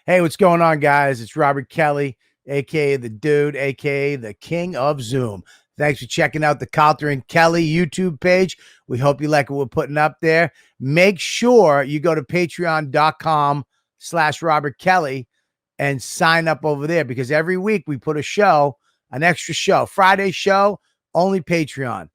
Hey, what's going on, guys? It's Robert Kelly, a.k.a. The Dude, a.k.a. The King of Zoom. Thanks for checking out the Calter and Kelly YouTube page. We hope you like what we're putting up there. Make sure you go to patreon.com/Robert Kelly and sign up over there, because every week we put a show, an extra show. Friday show, only Patreon.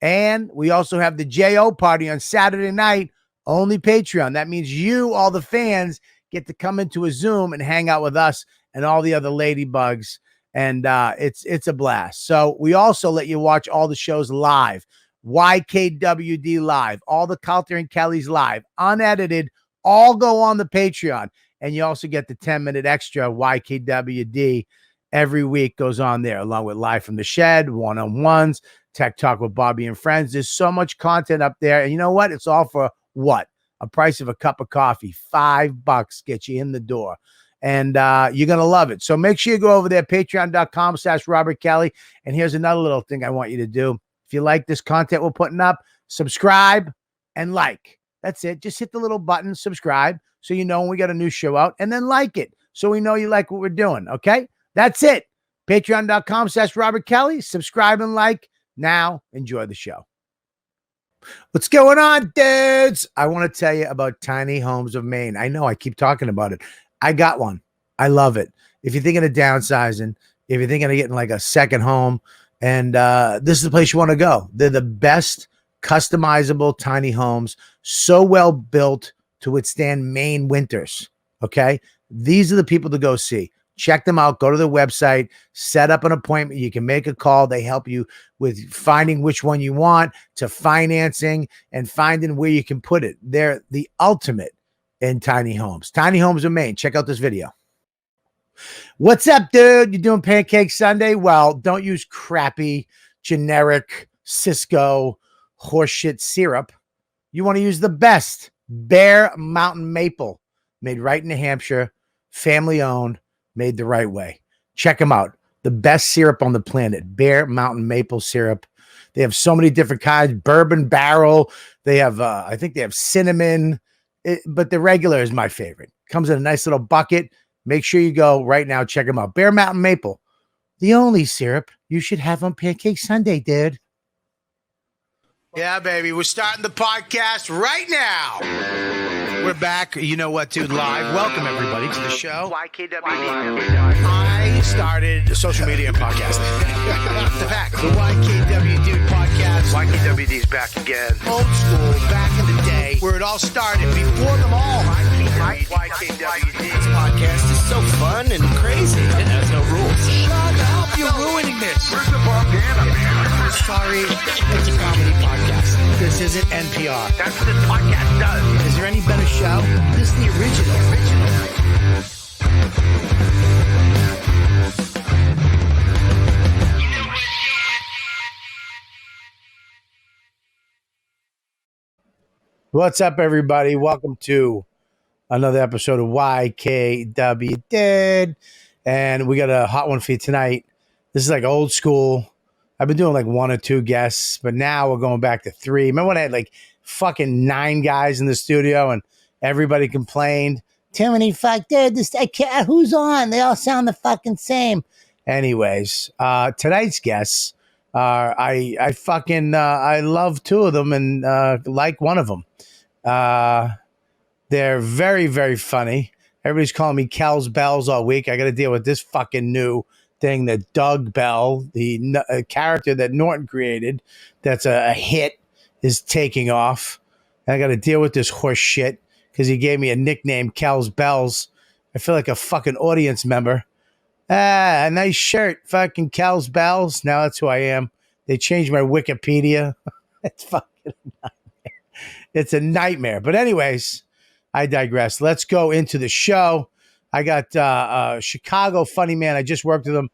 And we also have the J.O. party on Saturday night, only Patreon. That means you, all the fans, get to come into a Zoom and hang out with us and all the other ladybugs. And it's a blast. So we also let you watch all the shows live. YKWD live, all the Calter and Kelly's live, unedited, all go on the Patreon. And you also get the 10-minute extra YKWD every week goes on there, along with Live from the Shed, one-on-ones, Tech Talk with Bobby and Friends. There's so much content up there. And you know what? It's all for what? A price of a cup of coffee. $5 get you in the door. And you're going to love it. So make sure you go over there, patreon.com/Robert Kelly. And here's another little thing I want you to do. If you like this content we're putting up, subscribe and like. That's it. Just hit the little button, subscribe, so you know when we got a new show out, and then like it so we know you like what we're doing. Okay? That's it. Patreon.com/Robert Kelly. Subscribe and like. Now, enjoy the show. What's going on, dudes? I want to tell you about Tiny Homes of Maine. I know I keep talking about it. I got one. I love it. If you're thinking of downsizing, if you're thinking of getting like a second home, and this is the place you want to go. They're the best customizable tiny homes, so well built to withstand Maine winters. Okay? These are the people to go see. Check them out. Go to their website, set up an appointment. You can make a call. They help you with finding which one you want, to financing, and finding where you can put it. They're the ultimate in tiny homes. Tiny Homes of Maine. Check out this video. What's up, dude? You doing Pancake Sunday? Well, don't use crappy, generic Cisco horseshit syrup. You want to use the best Bear Mountain Maple, made right in New Hampshire, family owned, made the right way. Check them out. The best syrup on the planet, Bear Mountain Maple syrup. They have so many different kinds. Bourbon barrel. They have, I think they have cinnamon. But the regular is my favorite. Comes in a nice little bucket. Make sure you go right now. Check them out. Bear Mountain Maple. The only syrup you should have on Pancake Sunday, dude. Yeah, baby. We're starting the podcast right now. We're back. You know what, dude? Live. Welcome, everybody, to the show. YKWD. I started social media and podcasting. The fact, the YKWD podcast. YKWD's back again. Old school, back in the day, where it all started, before them all. YKWD's podcast is so fun and crazy. It has no rules. Shut up. You're ruining this. Where's the propaganda, man? Sorry, it's a comedy podcast. This isn't NPR. That's what this podcast does. Is there any better show? This is the original. What's up, everybody? Welcome to another episode of YKWD. And we got a hot one for you tonight. This is like old school. I've been doing like one or two guests, but now we're going back to 3. Remember when I had like fucking 9 guys in the studio and everybody complained? Too many fuck, dude, I can't, who's on? They all sound the fucking same. Anyways, tonight's guests are, I love 2 of them and like one of them. They're very, very funny. Everybody's calling me Kel's Bells all week. I got to deal with this fucking new thing that Doug Bell, the character that Norton created, that's a hit, is taking off. And I got to deal with this horse shit because he gave me a nickname, Kel's Bells. I feel like a fucking audience member. A nice shirt, fucking Kel's Bells. Now that's who I am. They changed my Wikipedia. It's fucking nightmare. It's a nightmare. But anyways, I digress. Let's go into the show. I got Chicago funny man. I just worked with him.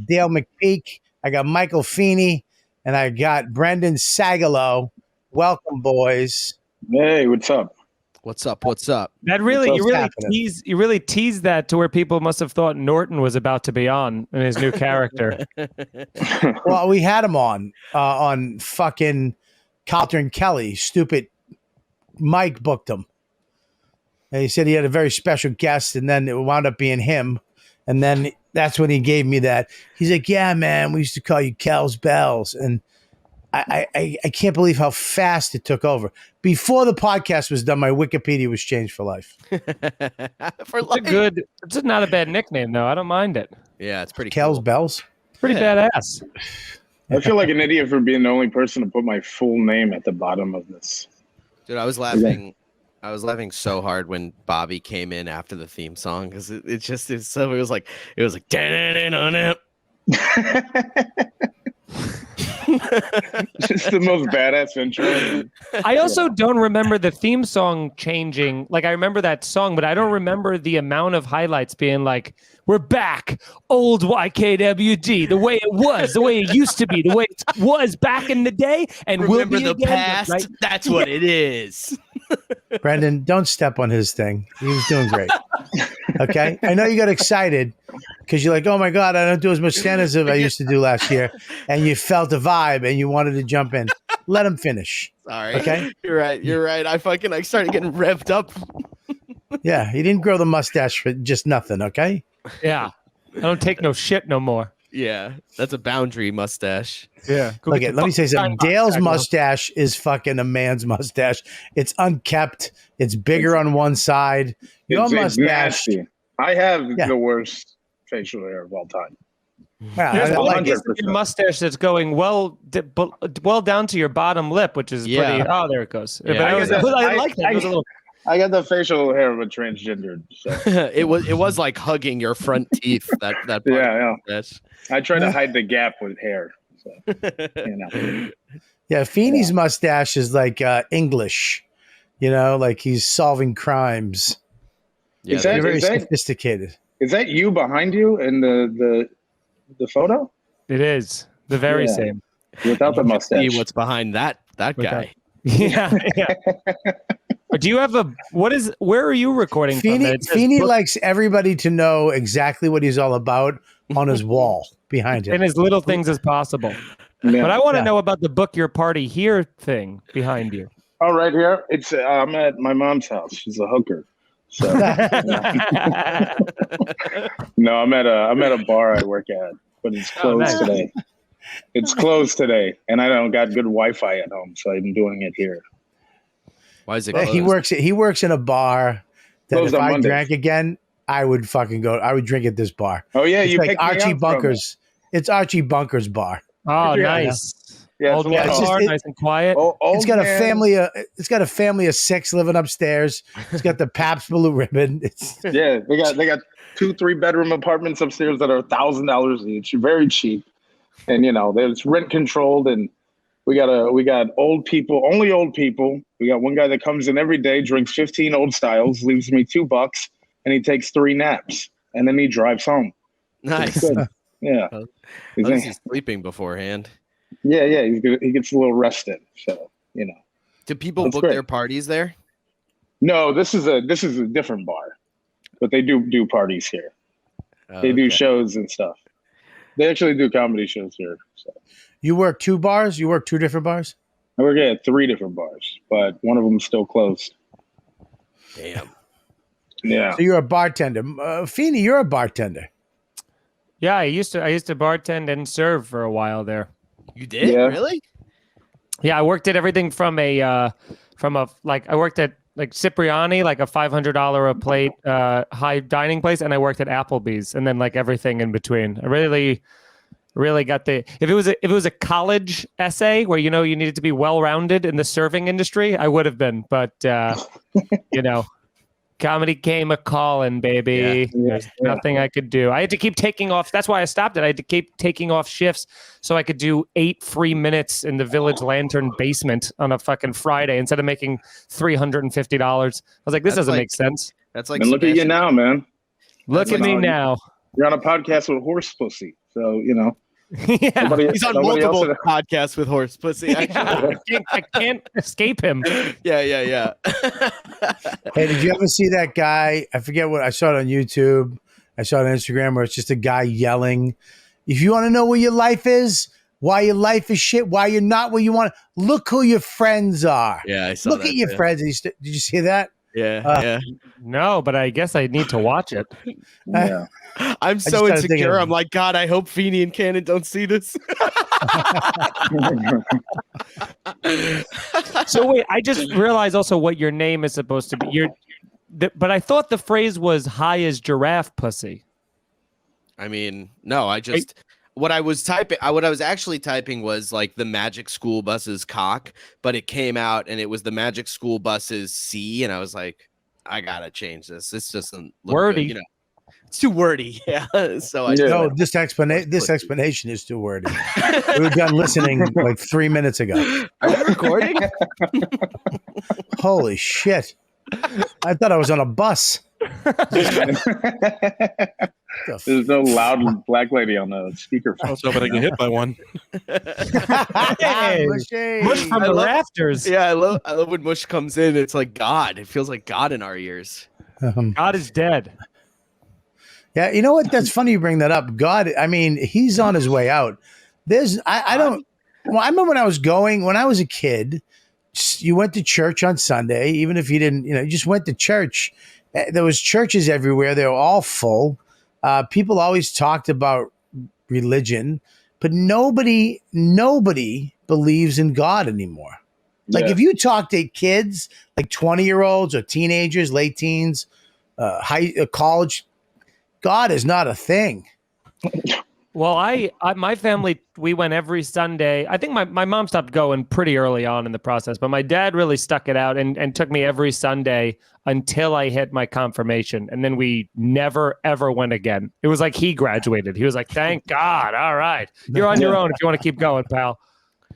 Dale McPeek. I got Michael Feeney. And I got Brendan Sagalow. Welcome, boys. Hey, what's up? What's up? What's up? That really, you really teased that to where people must have thought Norton was about to be on in his new character. Well, we had him on fucking Calter and Kelly. Stupid Mike booked him. And he said he had a very special guest, and then it wound up being him. And then that's when he gave me that. He's like, yeah, man, we used to call you Kel's Bells. And I can't believe how fast it took over. Before the podcast was done, my Wikipedia was changed for life. It's not a bad nickname, though. I don't mind it. Yeah, it's pretty Kel's cool. Bells? Pretty badass. I feel like an idiot for being the only person to put my full name at the bottom of this. Dude, I was laughing. I was laughing so hard when Bobby came in after the theme song because it was like "Da-na-na-na-na." Just the most badass intro. I also don't remember the theme song changing. Like, I remember that song, but I don't remember the amount of highlights being like, we're back, old YKWD, the way it was, the way it used to be, the way it was back in the day, and Remember will be the again, past. right? That's what it is. Brendan, don't step on his thing. He was doing great. Okay? I know you got excited because you're like, oh my God, I don't do as much stand as I used to do last year. And you felt a vibe and you wanted to jump in. Let him finish. Sorry. Okay? You're right. I started getting revved up. Yeah, he didn't grow the mustache for just nothing, okay? Yeah. I don't take no shit no more. Yeah, that's a boundary mustache. Yeah. Look, let me say something. Dale's mustache is fucking a man's mustache. It's unkept. It's bigger on one side. Your It's mustache. nasty. I have Yeah. the worst facial hair of all time. Yeah, There's I one like piece it. of your mustache that's going well down to your bottom lip, which is Yeah. pretty. Oh, there it goes. Yeah. But I like that. It was a little. I got the facial hair of a transgendered. So. it was like hugging your front teeth. That part Yeah. Mustache. I try to hide the gap with hair. So, you know. Yeah, Feeney's mustache is like English, like he's solving crimes. Yeah, Is that- They're very is that- sophisticated. Is that you behind you in the photo? It is the very Yeah. same. Without the mustache. see what's behind that guy. Yeah. Do you have where are you recording from? Feeney likes everybody to know exactly what he's all about on his wall behind him. and as little things as possible. Yeah. But I want to Yeah. know about the book your party here thing behind you. Oh, right here. It's I'm at my mom's house. She's a hooker. So no, I'm at a bar I work at, but it's closed nice. today. It's closed today, and I don't got good Wi-Fi at home, so I'm doing it here. Why is it Well, closed? he works in a bar that Closed if on I Mondays. drank again, I would fucking go. I would drink at this bar. Oh yeah, It's you like picked me Archie up from Bunker's. It's Archie Bunker's bar. Oh, Yeah. nice. Yeah, Old it's man one of bar, it- nice and quiet. It's got a family. It's got a family of 6 living upstairs. It's got the Pabst Blue Ribbon. It's Yeah, they got 2-3 bedroom apartments upstairs that are $1,000 each, very cheap, and it's rent controlled. And we got old people, only old people. We got one guy that comes in every day, drinks 15 old styles, leaves me $2, and he takes 3 naps, and then he drives home. Nice. Good. Yeah, Unless he's sleeping beforehand. yeah. He gets a little rested. So Do people That's book great. their parties there? No, this is a different bar, but they do parties here. Oh, They do okay. shows and stuff. They actually do comedy shows here. So you work 2 bars. You work 2 different bars. I work at 3 different bars, but one of them's still closed. Damn. Yeah. So you're a bartender. Feeney, you're a bartender. Yeah, I used to bartend and serve for a while there. You did? Yeah. Really? Yeah, I worked at everything from I worked at like Cipriani, like a $500 a plate high dining place, and I worked at Applebee's, and then like everything in between. I really got if it was a college essay where you needed to be well rounded in the serving industry, I would have been, but comedy came a calling, baby. Yeah. There's nothing I could do. I had to keep taking off. That's why I stopped it. I had to keep taking off shifts so I could do 8 free minutes in the Village Lantern basement on a fucking Friday instead of making $350. I was like, this That's doesn't like- make sense. That's like And look at you Sebastian- now, man. Look at like- me now. You're on a podcast with horse pussy. So, Yeah. nobody, He's on nobody else multiple podcasts with horse pussy. Actually. I can't escape him. Yeah. Hey, did you ever see that guy? I forget what I saw it on YouTube. I saw it on Instagram where it's just a guy yelling. If you want to know where your life is, why your life is shit, why you're not where you want, look who your friends are. Yeah, I saw Look that. at your too. friends. Did you see that? Yeah. No, but I guess I need to watch it. Yeah. I'm just so started thinking insecure. of- I'm like, God, I hope Feeney and Cannon don't see this. So wait, I just realized also what your name is supposed to be. But I thought the phrase was "high as giraffe pussy." I mean, no, what I was actually typing was like the Magic School Bus's cock, but it came out and it was the Magic School Bus's C, and I was like, I gotta change this. This doesn't look Wordy. good, It's too wordy. Yeah. So I No, this explanation is too wordy. We were done listening like 3 minutes ago. Are you recording? Holy shit. I thought I was on a bus. There's no loud black lady on the speakerphone. I was hoping I get hit by one. Hey, Mush from the rafters. Yeah, I love when Mush comes in. It's like God. It feels like God in our ears. God is dead. Yeah, you know what? That's funny you bring that up. God, I mean, he's on his way out. I remember when I was a kid, you went to church on Sunday, even if you didn't, you just went to church. There was churches everywhere. They were all full. People always talked about religion, but nobody believes in God anymore. Like if you talk to kids, like 20-year-olds or teenagers, late teens, college, God is not a thing. Well, my family, we went every Sunday. I think my mom stopped going pretty early on in the process, but my dad really stuck it out and took me every Sunday until I hit my confirmation. And then we never, ever went again. It was like he graduated. He was like, thank God. All right. You're on your own if you want to keep going, pal.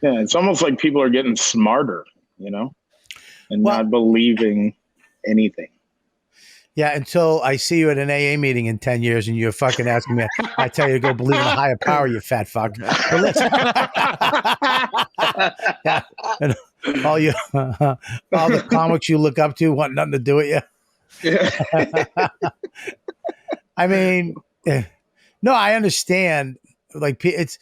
Yeah, it's almost like people are getting smarter, and not believing anything. Yeah, until I see you at an AA meeting in 10 years and you're fucking asking me, I tell you to go believe in a higher power, you fat fuck. But listen, yeah, and all the comics you look up to want nothing to do with you. Yeah. I mean, no, I understand. Like, it's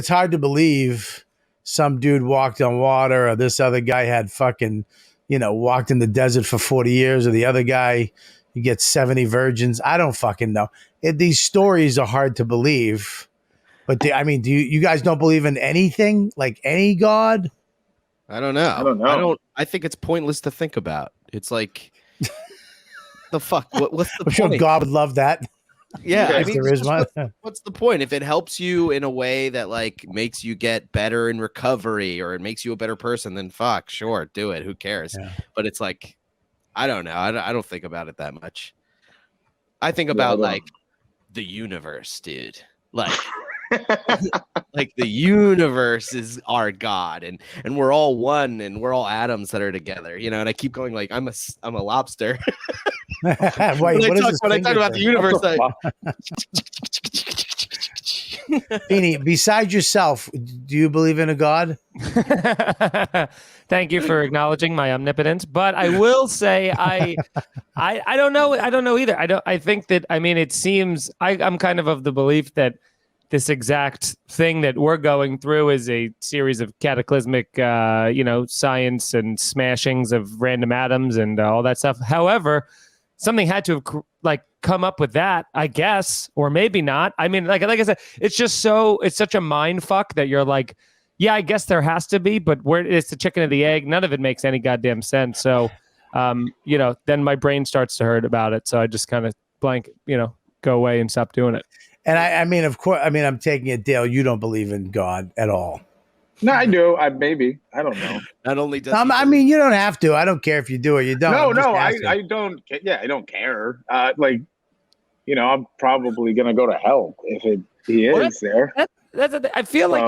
hard to believe some dude walked on water, or this other guy had fucking, walked in the desert for 40 years, or the other guy, you get 70 virgins. I don't fucking know. These stories are hard to believe. But do you guys don't believe in anything? Like any God? I don't know. I think it's pointless to think about. It's like, the fuck? What's the I'm point? sure God would love that. Yeah, I If mean, there is one. what's the point? If it helps you in a way that like makes you get better in recovery, or it makes you a better person, then fuck, sure, do it. Who cares? Yeah. But it's like, I don't know. I don't think about it that much. I think about like the universe, dude. Like, like the universe is our God, and we're all one, and we're all atoms that are together, And I keep going like I'm a lobster. Wait, when I talk about the universe, Feeney, besides yourself, do you believe in a God? Thank you for acknowledging my omnipotence, but I will say I don't know. I don't know either. I think that, it seems I'm kind of the belief that this exact thing that we're going through is a series of cataclysmic, science and smashings of random atoms and all that stuff. However, something had to have come up with that, I guess, or maybe not. Like I said, it's such a mind fuck that you're like, yeah, I guess there has to be, but where it's the chicken or the egg, none of it makes any goddamn sense. So, then my brain starts to hurt about it. So I just kind of blank, go away and stop doing it. And of course, I'm taking it, Dale, you don't believe in God at all. No, I do. Maybe. I don't know. Not only does you don't have to. I don't care if you do or you don't. I don't. Yeah, I don't care. I'm probably gonna go to hell if he is there. I feel like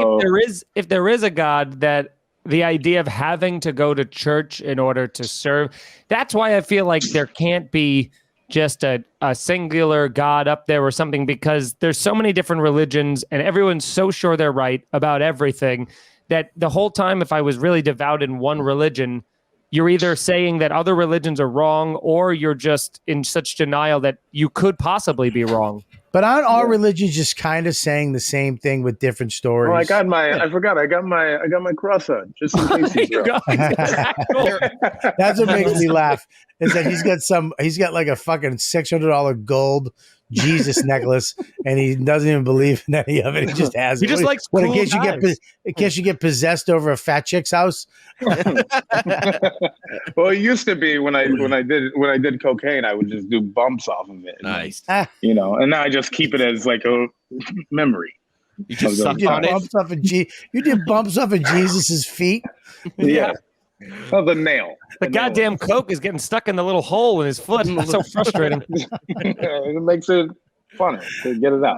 if there is a God, that the idea of having to go to church in order to serve, that's why I feel like there can't be just a singular God up there or something, because there's so many different religions and everyone's so sure they're right about everything that the whole time, if I was really devout in one religion, you're either saying that other religions are wrong or you're just in such denial that you could possibly be wrong. But aren't all religions just kind of saying the same thing with different stories? Oh, I got my cross on just in case he's real. That's what makes me laugh. Is that he's got like a fucking $600 gold Jesus necklace, and he doesn't even believe in any of it. He just has it. He just likes cool in case you get possessed over a fat chick's house. Well, it used to be when I did cocaine, I would just do bumps off of it. Nice. You know, and now I just keep it as like a memory. You just suck on it. You did bumps off of Jesus's feet. Yeah. Oh, the nail. The goddamn coke is getting stuck in the little hole in his foot. That's so frustrating. It makes it funny to get it out.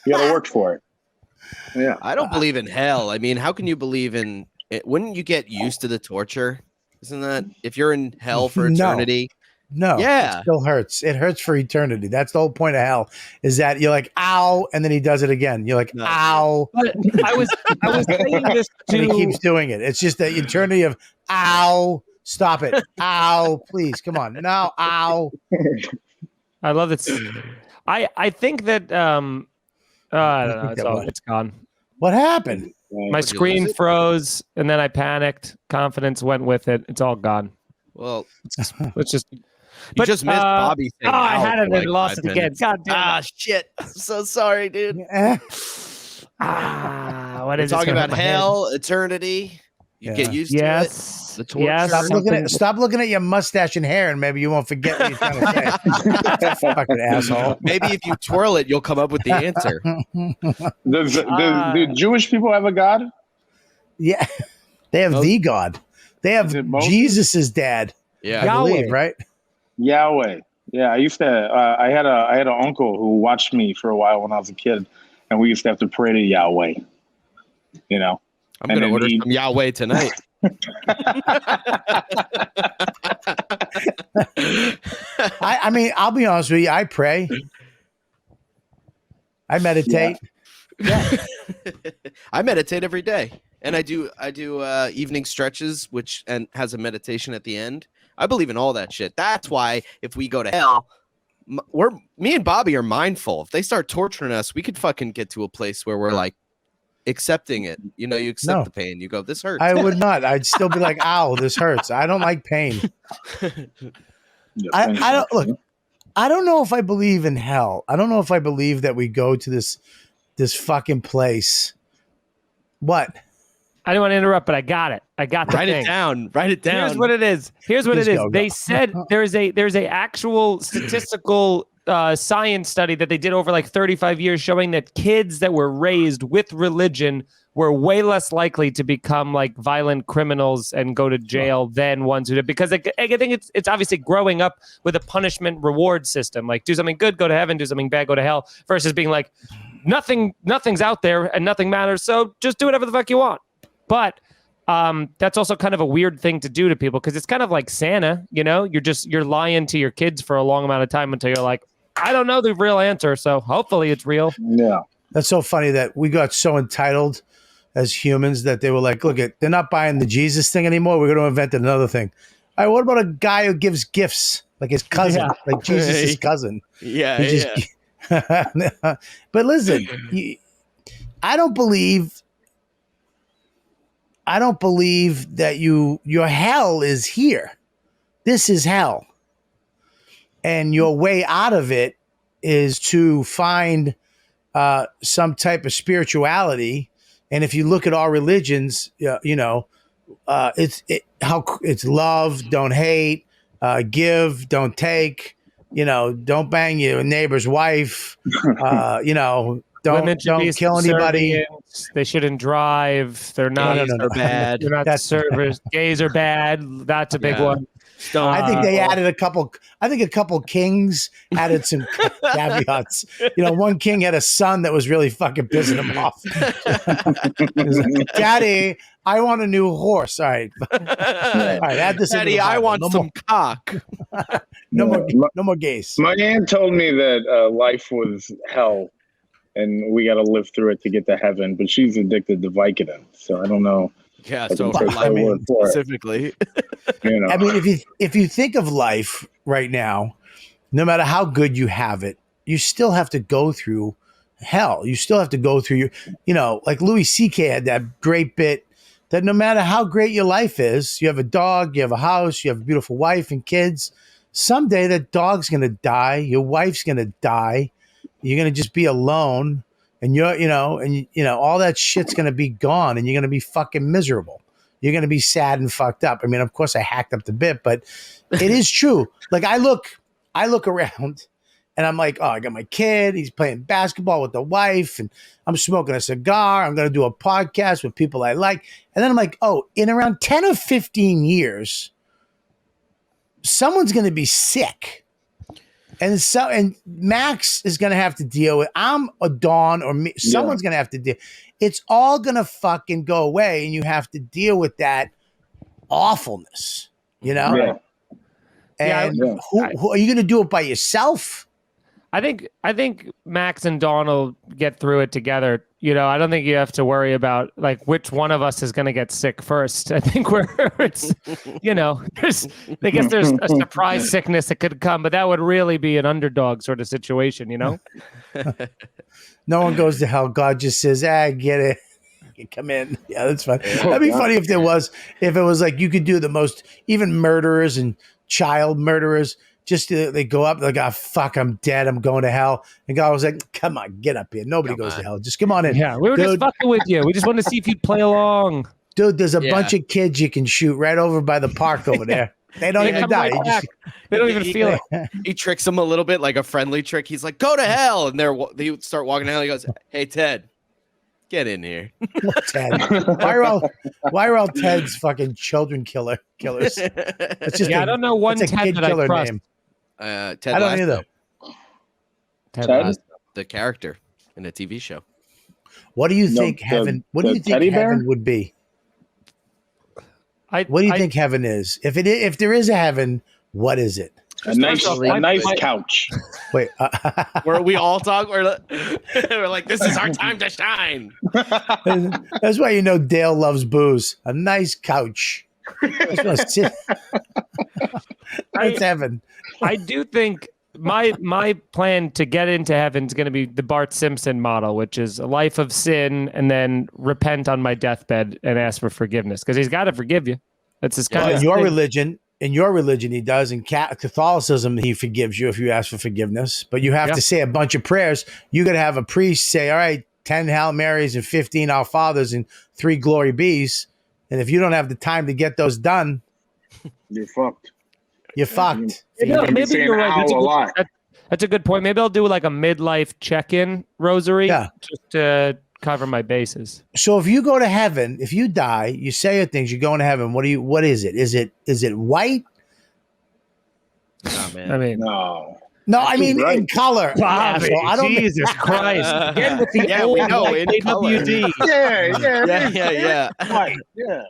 You got to work for it. Yeah. I don't believe in hell. I mean, how can you believe in it? Wouldn't you get used to the torture? Isn't that if you're in hell for eternity? No. Yeah. It still hurts. It hurts for eternity. That's the whole point of hell, is that you're like, ow, and then he does it again. You're like, ow. But I was saying this to... And he keeps doing it. It's just the eternity of, ow, stop it. Ow, please, come on. No, ow. I love it. I think that I don't know. It's gone. What happened? My screen froze, and then I panicked. Confidence went with it. It's all gone. Well, let's just. You just missed Bobby saying I had it for and lost it again. God damn it. Shit. I'm so sorry, dude. Eh. What is We're talking about hell, eternity. You get used to it. The torture. Yes. Stop looking at your mustache and hair, and maybe you won't forget what you're trying to say. Fucking asshole. Maybe if you twirl it, you'll come up with the answer. Do Jewish people have a God? Yeah. They have the God. They have Jesus's dad. Yeah. I believe, right? Yahweh. Yeah, I used to. I had an uncle who watched me for a while when I was a kid, and we used to have to pray to Yahweh. You know, I'm going to order some Yahweh tonight. I mean, I'll be honest with you. I pray. I meditate. Yeah. I meditate every day, and I do evening stretches, which has a meditation at the end. I believe in all that shit. That's why if we go to hell, me and Bobby are mindful. If they start torturing us, we could fucking get to a place where we're like accepting it. You know, you accept the pain. You go, this hurts. I would not. I'd still be like, ow, this hurts. I don't like pain. I don't look. I don't know if I believe in hell. I don't know if I believe that we go to this fucking place. What? I don't want to interrupt, but I got it. I got the Write thing. it down. Write it down. Here's what it is. They said there's a actual statistical science study that they did over like 35 years showing that kids that were raised with religion were way less likely to become like violent criminals and go to jail than ones who did, because I think it's obviously growing up with a punishment reward system. Like, do something good, go to heaven, do something bad, go to hell, versus being like, nothing's out there and nothing matters, so just do whatever the fuck you want. But that's also kind of a weird thing to do to people, because it's kind of like Santa, you know, you're lying to your kids for a long amount of time until you're like, I don't know the real answer, so hopefully it's real. Yeah. That's so funny that we got so entitled as humans that they were like, look, they're not buying the Jesus thing anymore. We're going to invent another thing. All right, what about a guy who gives gifts, like his cousin, like Jesus' cousin? Yeah. But listen, I don't believe that your hell is here. This is hell. And your way out of it is to find some type of spirituality. And if you look at all religions, it's love, don't hate, give, don't take, don't bang your neighbor's wife, don't kill anybody. They shouldn't drive. They're not. Gays are bad. They're not service. Gays are bad. That's a big one. I think they added a couple. I think a couple kings added some caveats. One king had a son that was really fucking pissing him off. He was like, Daddy, I want a new horse. All right, add this. Daddy, I want some cock. No more gays. My aunt told me that life was hell, and we got to live through it to get to heaven. But she's addicted to Vicodin, so I don't know. Yeah, so specifically. I mean, if you think of life right now, no matter how good you have it, you still have to go through hell. You still have to go through like Louis C.K. had that great bit that no matter how great your life is, you have a dog, you have a house, you have a beautiful wife and kids. Someday that dog's going to die. Your wife's going to die. You're going to just be alone, and all that shit's going to be gone, and you're going to be fucking miserable. You're going to be sad and fucked up. I mean, of course I hacked up the bit, but it is true. Like I look around and I'm like, oh, I got my kid. He's playing basketball with the wife, and I'm smoking a cigar. I'm going to do a podcast with people I like. And then I'm like, oh, in around 10 or 15 years, someone's going to be sick. And Max is going to have to deal with, I'm a Dawn or me, someone's going to have to deal. It's all going to fucking go away, and you have to deal with that awfulness, Yeah. And who are you going to do it by yourself? I think Max and Dawn will get through it together. I don't think you have to worry about like which one of us is going to get sick first. I think there's a surprise sickness that could come, but that would really be an underdog sort of situation, No one goes to hell. God just says, get it. Come in. Yeah, that's fine. That'd be funny if it was like you could do the most, even murderers and child murderers, they go up, like, oh, fuck, I'm dead. I'm going to hell. And God was like, come on, get up here. Nobody goes to hell. Just come on in. Yeah, we were just fucking with you. We just wanted to see if you'd play along. Dude, there's a bunch of kids you can shoot right over by the park over there. They don't even die. They don't even feel it. He tricks them a little bit, like a friendly trick. He's like, go to hell. And they start walking down. He goes, hey, Ted, get in here. Ted. Why are all Ted's fucking children killers? It's just I don't know one Ted that I trust. Name. Ted I don't Lasso. either. Ted Lasso. The character in a TV show. What do you think heaven? What do you think heaven would be? What do you think heaven is? If there is a heaven, what is it? A nice couch. Wait, where we all talk. We're like, this is our time to shine. That's why Dale loves booze. A nice couch. That's heaven. I do think my plan to get into heaven is going to be the Bart Simpson model, which is a life of sin and then repent on my deathbed and ask for forgiveness, because he's got to forgive you. That's his kind of in your religion, he does. In Catholicism, he forgives you if you ask for forgiveness, but you have to say a bunch of prayers. You got to have a priest say, all right, 10 Hail Marys and 15 Our Fathers and 3 Glory Bees. And if you don't have the time to get those done, you're fucked. You're fucked. Maybe you're right. That's a good point. Maybe I'll do like a midlife check-in rosary just to cover my bases. So if you go to heaven, if you die, you say your things, you're going to heaven. What is it? Is it white? Oh, man. I mean, no. No, I mean in color. Bobby, I don't Jesus Christ. Again with the we know in YKWD. Yeah. Right. Yeah.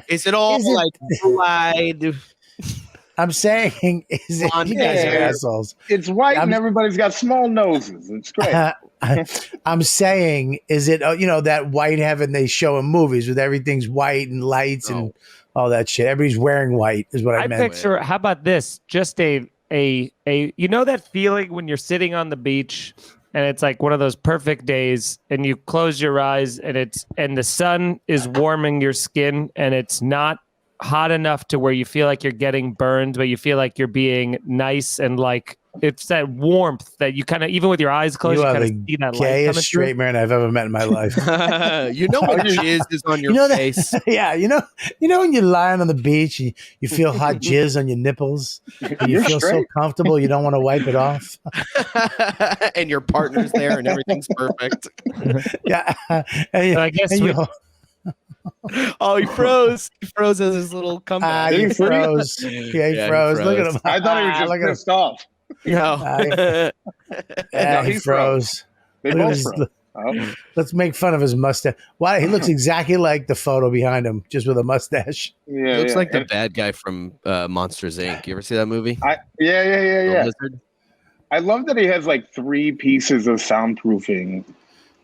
Is it all like blue-eyed? I'm saying, is it? You guys are assholes. It's white and everybody's got small noses. It's great. I'm saying, is it? That white heaven they show in movies with everything's white and lights and all that shit. Everybody's wearing white is what I meant. Picture. How about this? Just a that feeling when you're sitting on the beach and it's like one of those perfect days and you close your eyes and the sun is warming your skin and it's not hot enough to where you feel like you're getting burned, but you feel like you're being nice and like it's that warmth that you kind of, even with your eyes closed, you kind of see that light. Gayest straight man I've ever met in my life. When jizz is on your face. Yeah, when you're lying on the beach, you feel hot jizz on your nipples. And you feel so comfortable, you don't want to wipe it off. And your partner's there, and everything's perfect. Yeah, I guess. Oh, he froze. He froze as his little comeback. He froze. Yeah, he froze. Look at him. I thought he was just pissed off. No. He froze. They both froze. Let's make fun of his mustache. Why? He looks exactly like the photo behind him, just with a mustache. Yeah, he looks like the bad guy from Monsters, Inc. You ever see that movie? Yeah. I love that he has like 3 pieces of soundproofing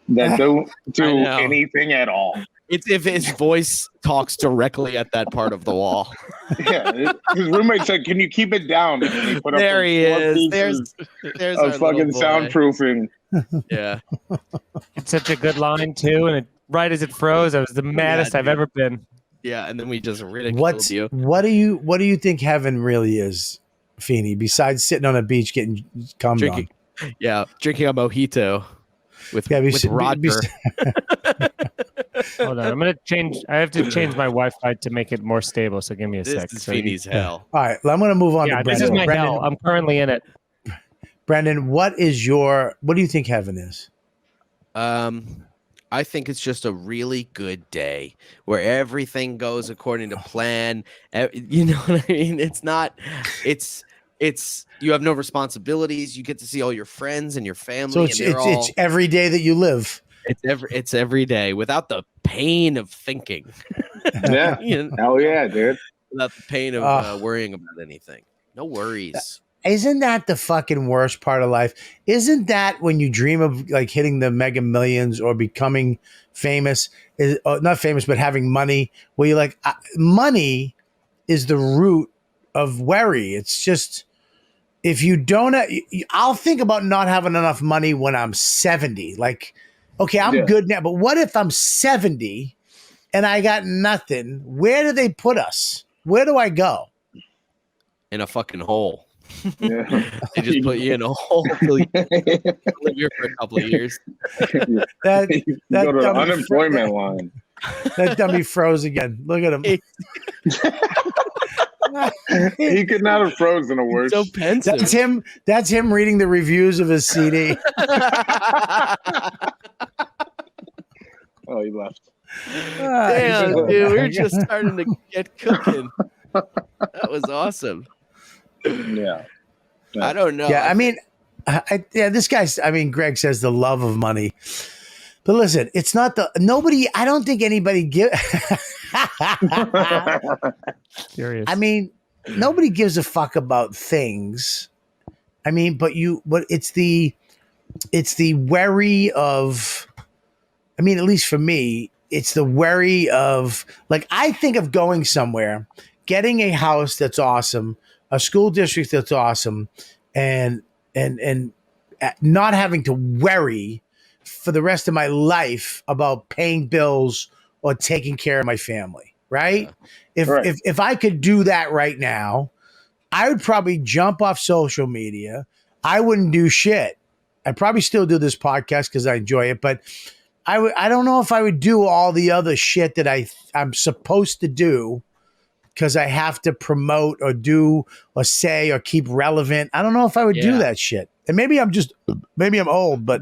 that don't do anything at all. It's if his voice talks directly at that part of the wall. Yeah, his roommate said, "Can you keep it down?" And he put up There like he 4 is. pieces There's of our fucking little boy. soundproofing. Yeah. It's such a good line too, and right as it froze, I was the maddest I've dude. ever been. Yeah, and then we just ridiculed you. What do you think heaven really is, Feeney? Besides sitting on a beach getting cummed Drinking, drinking a mojito with Roger. Hold on, I'm gonna change. I have to change my Wi-Fi to make it more stable. So give me a This sec. is So Feeney's hell. All right, I'm going to move on yeah, to this Brendan. is my hell. I'm currently in it. Brendan, what do you think heaven is? I think it's just a really good day where everything goes according to plan. You know what I mean? It's you have no responsibilities. You get to see all your friends and your family. So it's every day that you live. It's every day without the pain of thinking. Yeah. You know, Hell yeah, dude. without the pain of worrying about anything. No worries. Isn't that the fucking worst part of life? Isn't that when you dream of like hitting the mega millions or becoming famous, not famous, but having money, where you're like, money is the root of worry. It's just, if you don't, I'll think about not having enough money when I'm 70. Like, okay, I'm good now, but what if I'm 70 and I got nothing? Where do they put us? Where do I go? In a fucking hole. Yeah. They just put you in a hole till you live here for a couple of years. That You go to the unemployment line. That dummy froze again. Look at him. He could not have frozen a word. So pensive. That's him reading the reviews of his CD. Oh, he left. Damn, dude, we were just starting to get cooking. That was awesome. Yeah. I don't know. Yeah, I mean, this guy's, Greg says the love of money. But listen, it's not I don't think anybody Curious. I mean, nobody gives a fuck about things. I mean, but it's the worry of, at least for me, it's the worry of, like, I think of going somewhere, getting a house that's awesome, a school district that's awesome, and not having to worry for the rest of my life about paying bills or taking care of my family. Right? If I could do that right now, I would probably jump off social media. I wouldn't do shit. I'd probably still do this podcast because I enjoy it, but I don't know if I would do all the other shit that I'm supposed to do because I have to promote or do or say or keep relevant. I don't know if I would do that shit. And maybe I'm old, but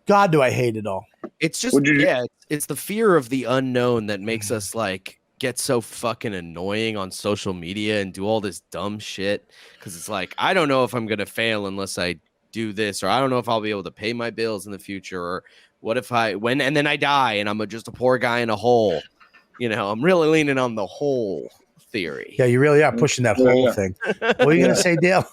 God, do I hate it all. It's just, it's the fear of the unknown that makes us like get so fucking annoying on social media and do all this dumb shit. Cause it's like, I don't know if I'm going to fail unless I do this, or I don't know if I'll be able to pay my bills in the future, or what if and then I die and I'm just a poor guy in a hole. You know, I'm really leaning on the hole theory. Yeah, you really are pushing that whole thing. What are you going to say, Dale?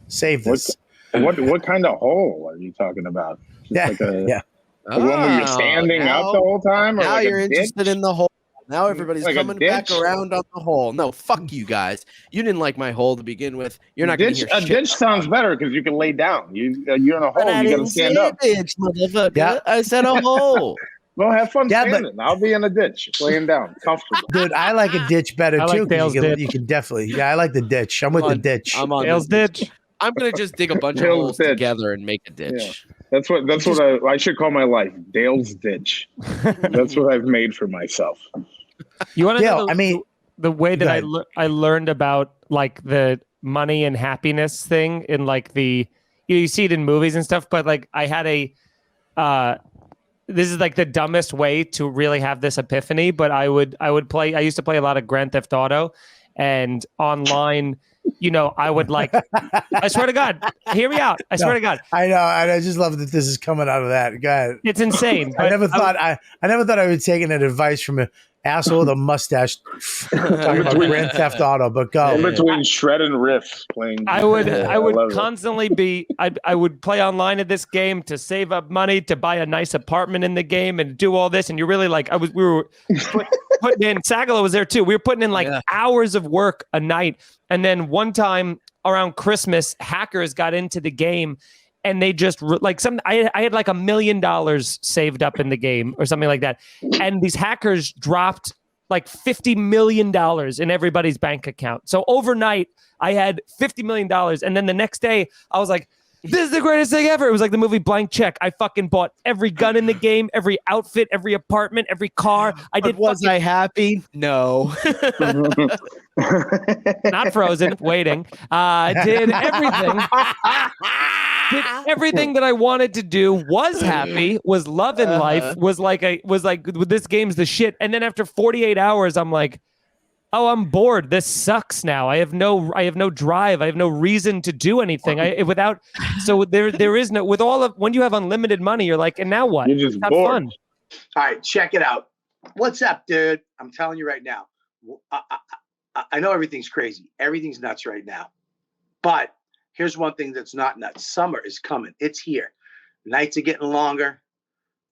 Save this. What kind of hole are you talking about? Just a one where you're standing up the whole time? Or now like you're interested in the hole. Now everybody's like coming back around on the hole. No, fuck you guys. You didn't like my hole to begin with. You're not going to hear a shit. ditch sounds better because you can lay down. You're in a hole. You got to stand up. Ditch, motherfucker. Yeah. I said a hole. Well, have fun standing. I'll be in a ditch, laying down, comfortable. Dude, I like a ditch better too. Like you can definitely. Yeah, I like the ditch. I'm with the ditch. I'm on Dale's ditch. I'm gonna just dig a bunch of holes together and make a ditch. Yeah. That's what I should call my life, Dale's ditch. That's what I've made for myself. You want to know the way that I learned about like the money and happiness thing in like you see it in movies and stuff, but like I had this is like the dumbest way to really have this epiphany, but I used to play a lot of Grand Theft Auto, and online, you know, I would like, I swear to God, hear me out. I swear to God. I know. And I just love that this is coming out of that. Go ahead. It's insane. I never thought I would take an advice from asshole with a mustache talking about Grand Theft Auto. But go. In between Shred and Riff playing. I would love it. constantly be I would play online at this game to save up money to buy a nice apartment in the game and do all this. And you're really like we were putting in, Sagalow was there too. We were putting in like hours of work a night. And then one time around Christmas, hackers got into the game and they just like I had like $1 million saved up in the game or something like that. And these hackers dropped like $50 million in everybody's bank account. So overnight I had $50 million. And then the next day I was like, this is the greatest thing ever. It was like the movie Blank Check. I fucking bought every gun in the game, every outfit, every apartment, every car. I happy? No. Not frozen, waiting. Did everything. Did everything that I wanted to do, was happy, was loving life, was like this game's the shit. And then after 48 hours, I'm like, oh, I'm bored. This sucks now. I have no drive. I have no reason to do anything. So there is no, with all of, when you have unlimited money, you're like, and now what? You're just have bored. fun. All right, check it out. What's up, dude? I'm telling you right now. I know everything's crazy. Everything's nuts right now. But here's one thing that's not nuts. Summer is coming. It's here. Nights are getting longer.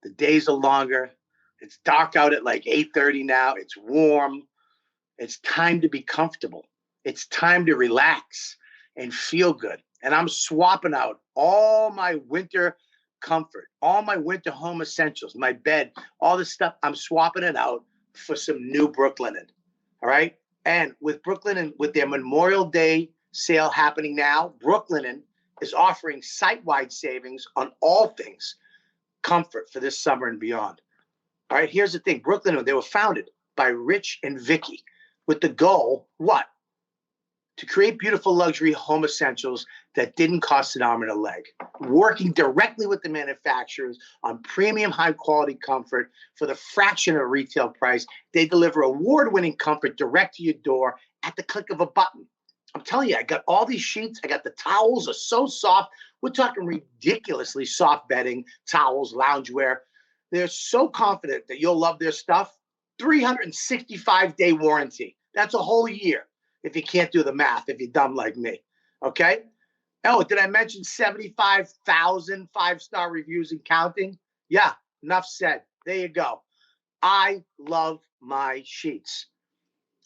The days are longer. It's dark out at like 8:30 now. It's warm. It's time to be comfortable. It's time to relax and feel good. And I'm swapping out all my winter comfort, all my winter home essentials, my bed, all this stuff. I'm swapping it out for some new Brooklinen. All right. And with Brooklinen, with their Memorial Day sale happening now, Brooklinen is offering site-wide savings on all things comfort for this summer and beyond. All right. Here's the thing. Brooklinen, they were founded by Rich and Vicky with the goal, what? To create beautiful luxury home essentials that didn't cost an arm and a leg. Working directly with the manufacturers on premium high quality comfort for the fraction of retail price, they deliver award-winning comfort direct to your door at the click of a button. I'm telling you, I got all these sheets. I got the towels are so soft. We're talking ridiculously soft bedding, towels, loungewear. They're so confident that you'll love their stuff. 365-day warranty. That's a whole year if you can't do the math, if you're dumb like me. Okay? Oh, did I mention 75,000 five-star reviews and counting? Yeah, enough said. There you go. I love my sheets.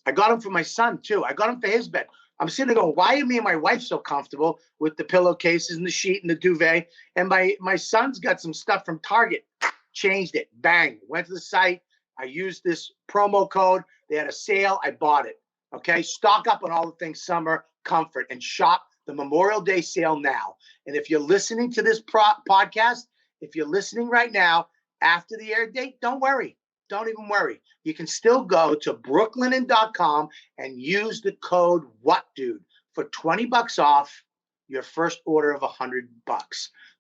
I got them for my son, too. I got them for his bed. I'm sitting there going, why are me and my wife so comfortable with the pillowcases and the sheet and the duvet? And my son's got some stuff from Target. Changed it. Bang. Went to the site. I used this promo code. They had a sale. I bought it. Okay. Stock up on all the things summer comfort and shop the Memorial Day sale now. And if you're listening to this podcast, if you're listening right now after the air date, don't worry. Don't even worry. You can still go to brooklinen.com and use the code WhatDude for $20 off your first order of $100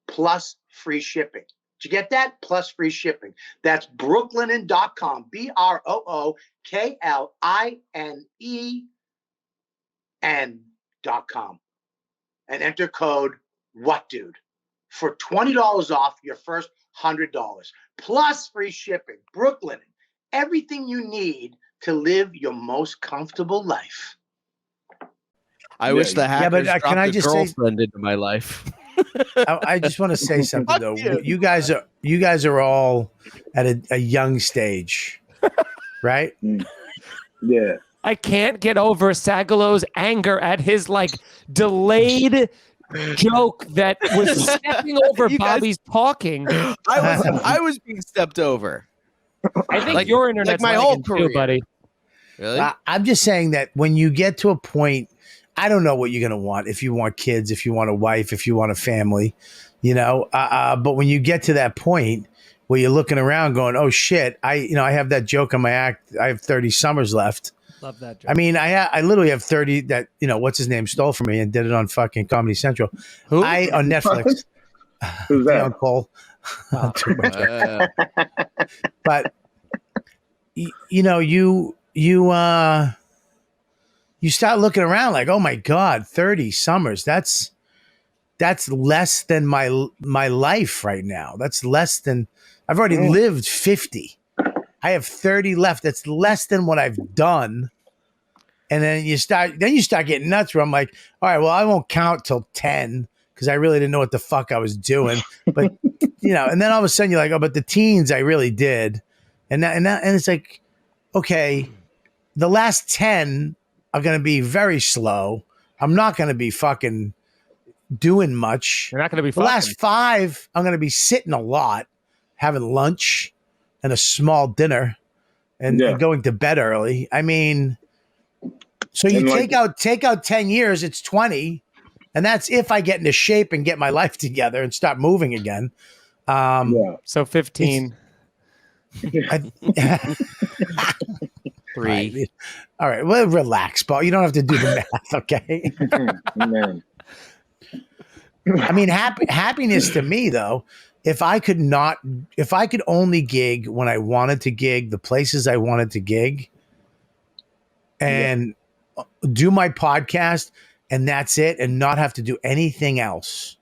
plus free shipping. Did you get that? Plus free shipping. That's brooklinen.com, BROOKLINEN.com, and enter code WhatDude for $20 off your first $100 plus free shipping. Brooklinen, everything you need to live your most comfortable life. I wish the hackers but, can I dropped just a say- girlfriend into my life. I just want to say something though. you. You guys are all at a young stage, right? Yeah. I can't get over Sagalow's anger at his like delayed joke that was stepping over You guys- Bobby's talking. I was being stepped over. I think Like- your internet's like my whole lagging too, career. buddy. Really? I'm just saying that when you get to a point, I don't know what you're going to want. If you want kids, if you want a wife, if you want a family, but when you get to that point where you're looking around going, oh shit, I have that joke on my act. I have 30 summers left. Love that joke. I mean, I literally have 30 that, what's his name stole from me and did it on fucking Comedy Central. Who? On Netflix. Who's that? Deion Cole. Too much. But you start looking around like, oh my God, 30 summers. That's less than my life right now. That's less than I've already lived 50. I have 30 left. That's less than what I've done. And then you start getting nuts where I'm like, all right, well, I won't count till 10 because I really didn't know what the fuck I was doing. But and then all of a sudden you're like, oh, but the teens I really did. And it's like, okay, the last 10 are going to be very slow. I'm not going to be fucking doing much. You're not going to be The last 5, I'm going to be sitting a lot, having lunch and a small dinner and going to bed early. I mean, so you take out 10 years, it's 20. And that's if I get into shape and get my life together and start moving again. So 15. 3. All right. Well, relax, Paul. You don't have to do the math, okay? Man. I mean, happiness to me, though, if I could only gig when I wanted to gig, the places I wanted to gig, and do my podcast, and that's it, and not have to do anything else,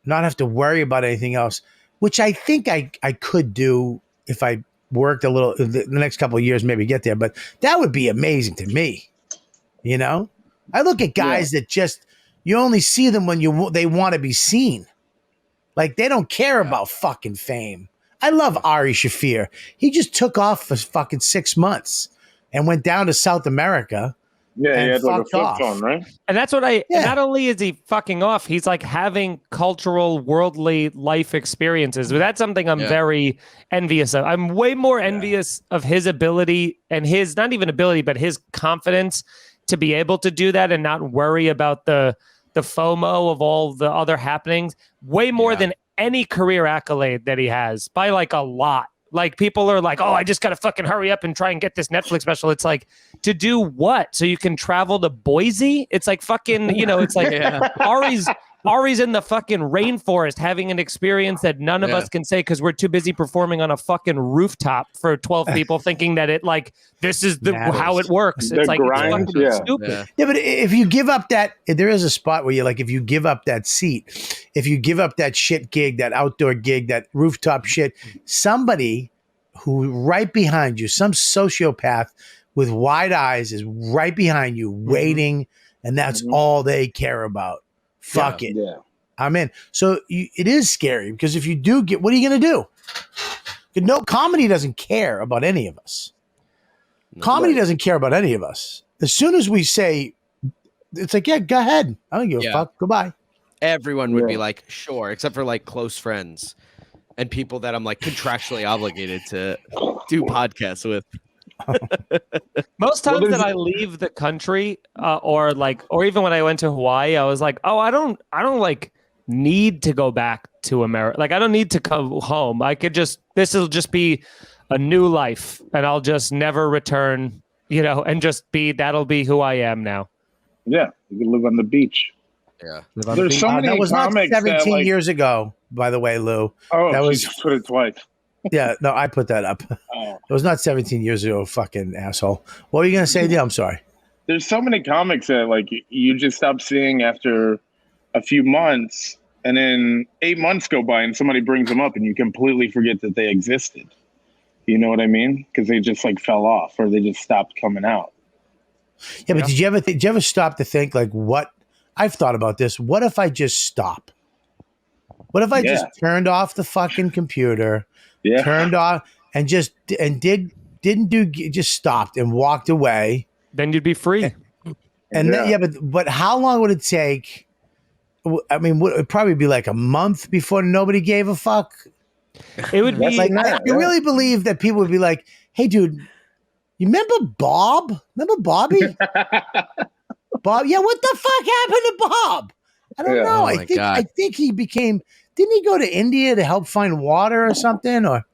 not have to worry about anything else, which I think I could do if I worked a little the next couple of years, maybe get there, but that would be amazing to me. I look at guys that just, you only see them when they want to be seen. Like they don't care about fucking fame. I love Ari Shaffir. He just took off for fucking 6 months and went down to South America. Yeah, he had like a flip off. phone, right? And that's what and not only is he fucking off, he's like having cultural, worldly life experiences. But that's something I'm very envious of. I'm way more envious of his ability and his, not even ability, but his confidence to be able to do that and not worry about the FOMO of all the other happenings, way more than any career accolade that he has, by like a lot. Like people are like, oh, I just got to fucking hurry up and try and get this Netflix special. It's like, to do what? So you can travel to Boise? It's like fucking, it's like Ari's in the fucking rainforest having an experience that none of us can say because we're too busy performing on a fucking rooftop for 12 people thinking that it like, this is how it works. It's like grind, it's stupid. Yeah, but if you give up there is a spot where you're like, if you give up that seat, if you give up that shit gig, that outdoor gig, that rooftop shit, somebody who right behind you, some sociopath with wide eyes is right behind you waiting, and that's all they care about. Fuck it. Yeah. I'm in. So it is scary because if you do get, what are you going to do? No, comedy doesn't care about any of us. Comedy doesn't care about any of us. As soon as we say, it's like, yeah, go ahead. I don't give a fuck. Goodbye. Everyone would be like, sure, except for like close friends and people that I'm like contractually obligated to do podcasts with. Most times that I leave the country, or even when I went to Hawaii, I was like, oh, I don't like need to go back to America. Like I don't need to come home. I could this will just be a new life, and I'll just never return. And that'll be who I am now. Yeah, you can live on the beach. Yeah, there's so many. That was not comics 17 years ago, by the way, Lou. Oh, that was put it twice. Yeah, no, I put that up. Oh. It was not 17 years ago, fucking asshole. What were you gonna say? Yeah, I'm sorry. There's so many comics that like you just stop seeing after a few months, and then 8 months go by, and somebody brings them up, and you completely forget that they existed. You know what I mean? Because they just like fell off, or they just stopped coming out. Yeah, but did you ever stop to think like, what? I've thought about this. What if I just stop? What if I just turned off the fucking computer? Yeah. Turned off and just stopped and walked away. Then you'd be free. And then, but how long would it take? I mean, would it probably be like a month before nobody gave a fuck? It would be like, I really believe that people would be like, "Hey, dude, you remember Bob? Remember Bobby? Bob? Yeah, what the fuck happened to Bob? I don't know. I think he became." Didn't he go to India to help find water or something? Or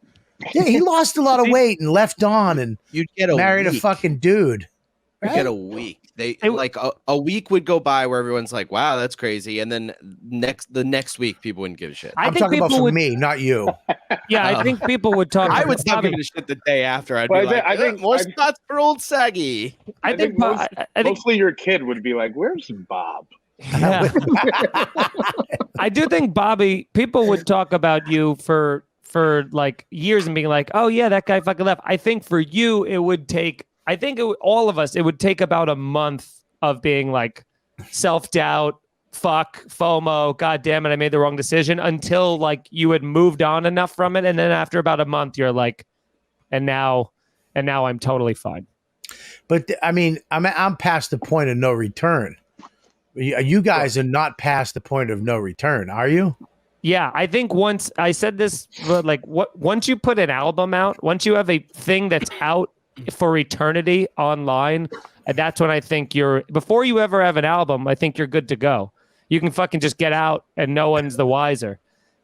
he lost a lot of weight and left on and married a fucking dude. Right? You'd get a week. Like a week would go by where everyone's like, "Wow, that's crazy," and then the next week people wouldn't give a shit. I'm talking about for me, not you. Yeah, I think people would talk. I would stop giving a shit the day after. I'd be like, "I think more spots for old Saggy." I think mostly your kid would be like, "Where's Bob?" Yeah. I do think, Bobby, people would talk about you for for like years and being like, oh yeah, that guy fucking left. I think for you, it would take, all of us, it would take about a month of being like self-doubt, fuck, FOMO, God damn it, I made the wrong decision, until like you had moved on enough from it. And then after about a month, you're like, and now I'm totally fine. But I mean, I'm past the point of no return. You guys are not past the point of no return, are you? Yeah, I think once I said this, but like once you put an album out, once you have a thing that's out for eternity online, that's when I think before you ever have an album, I think you're good to go. You can fucking just get out and no one's the wiser.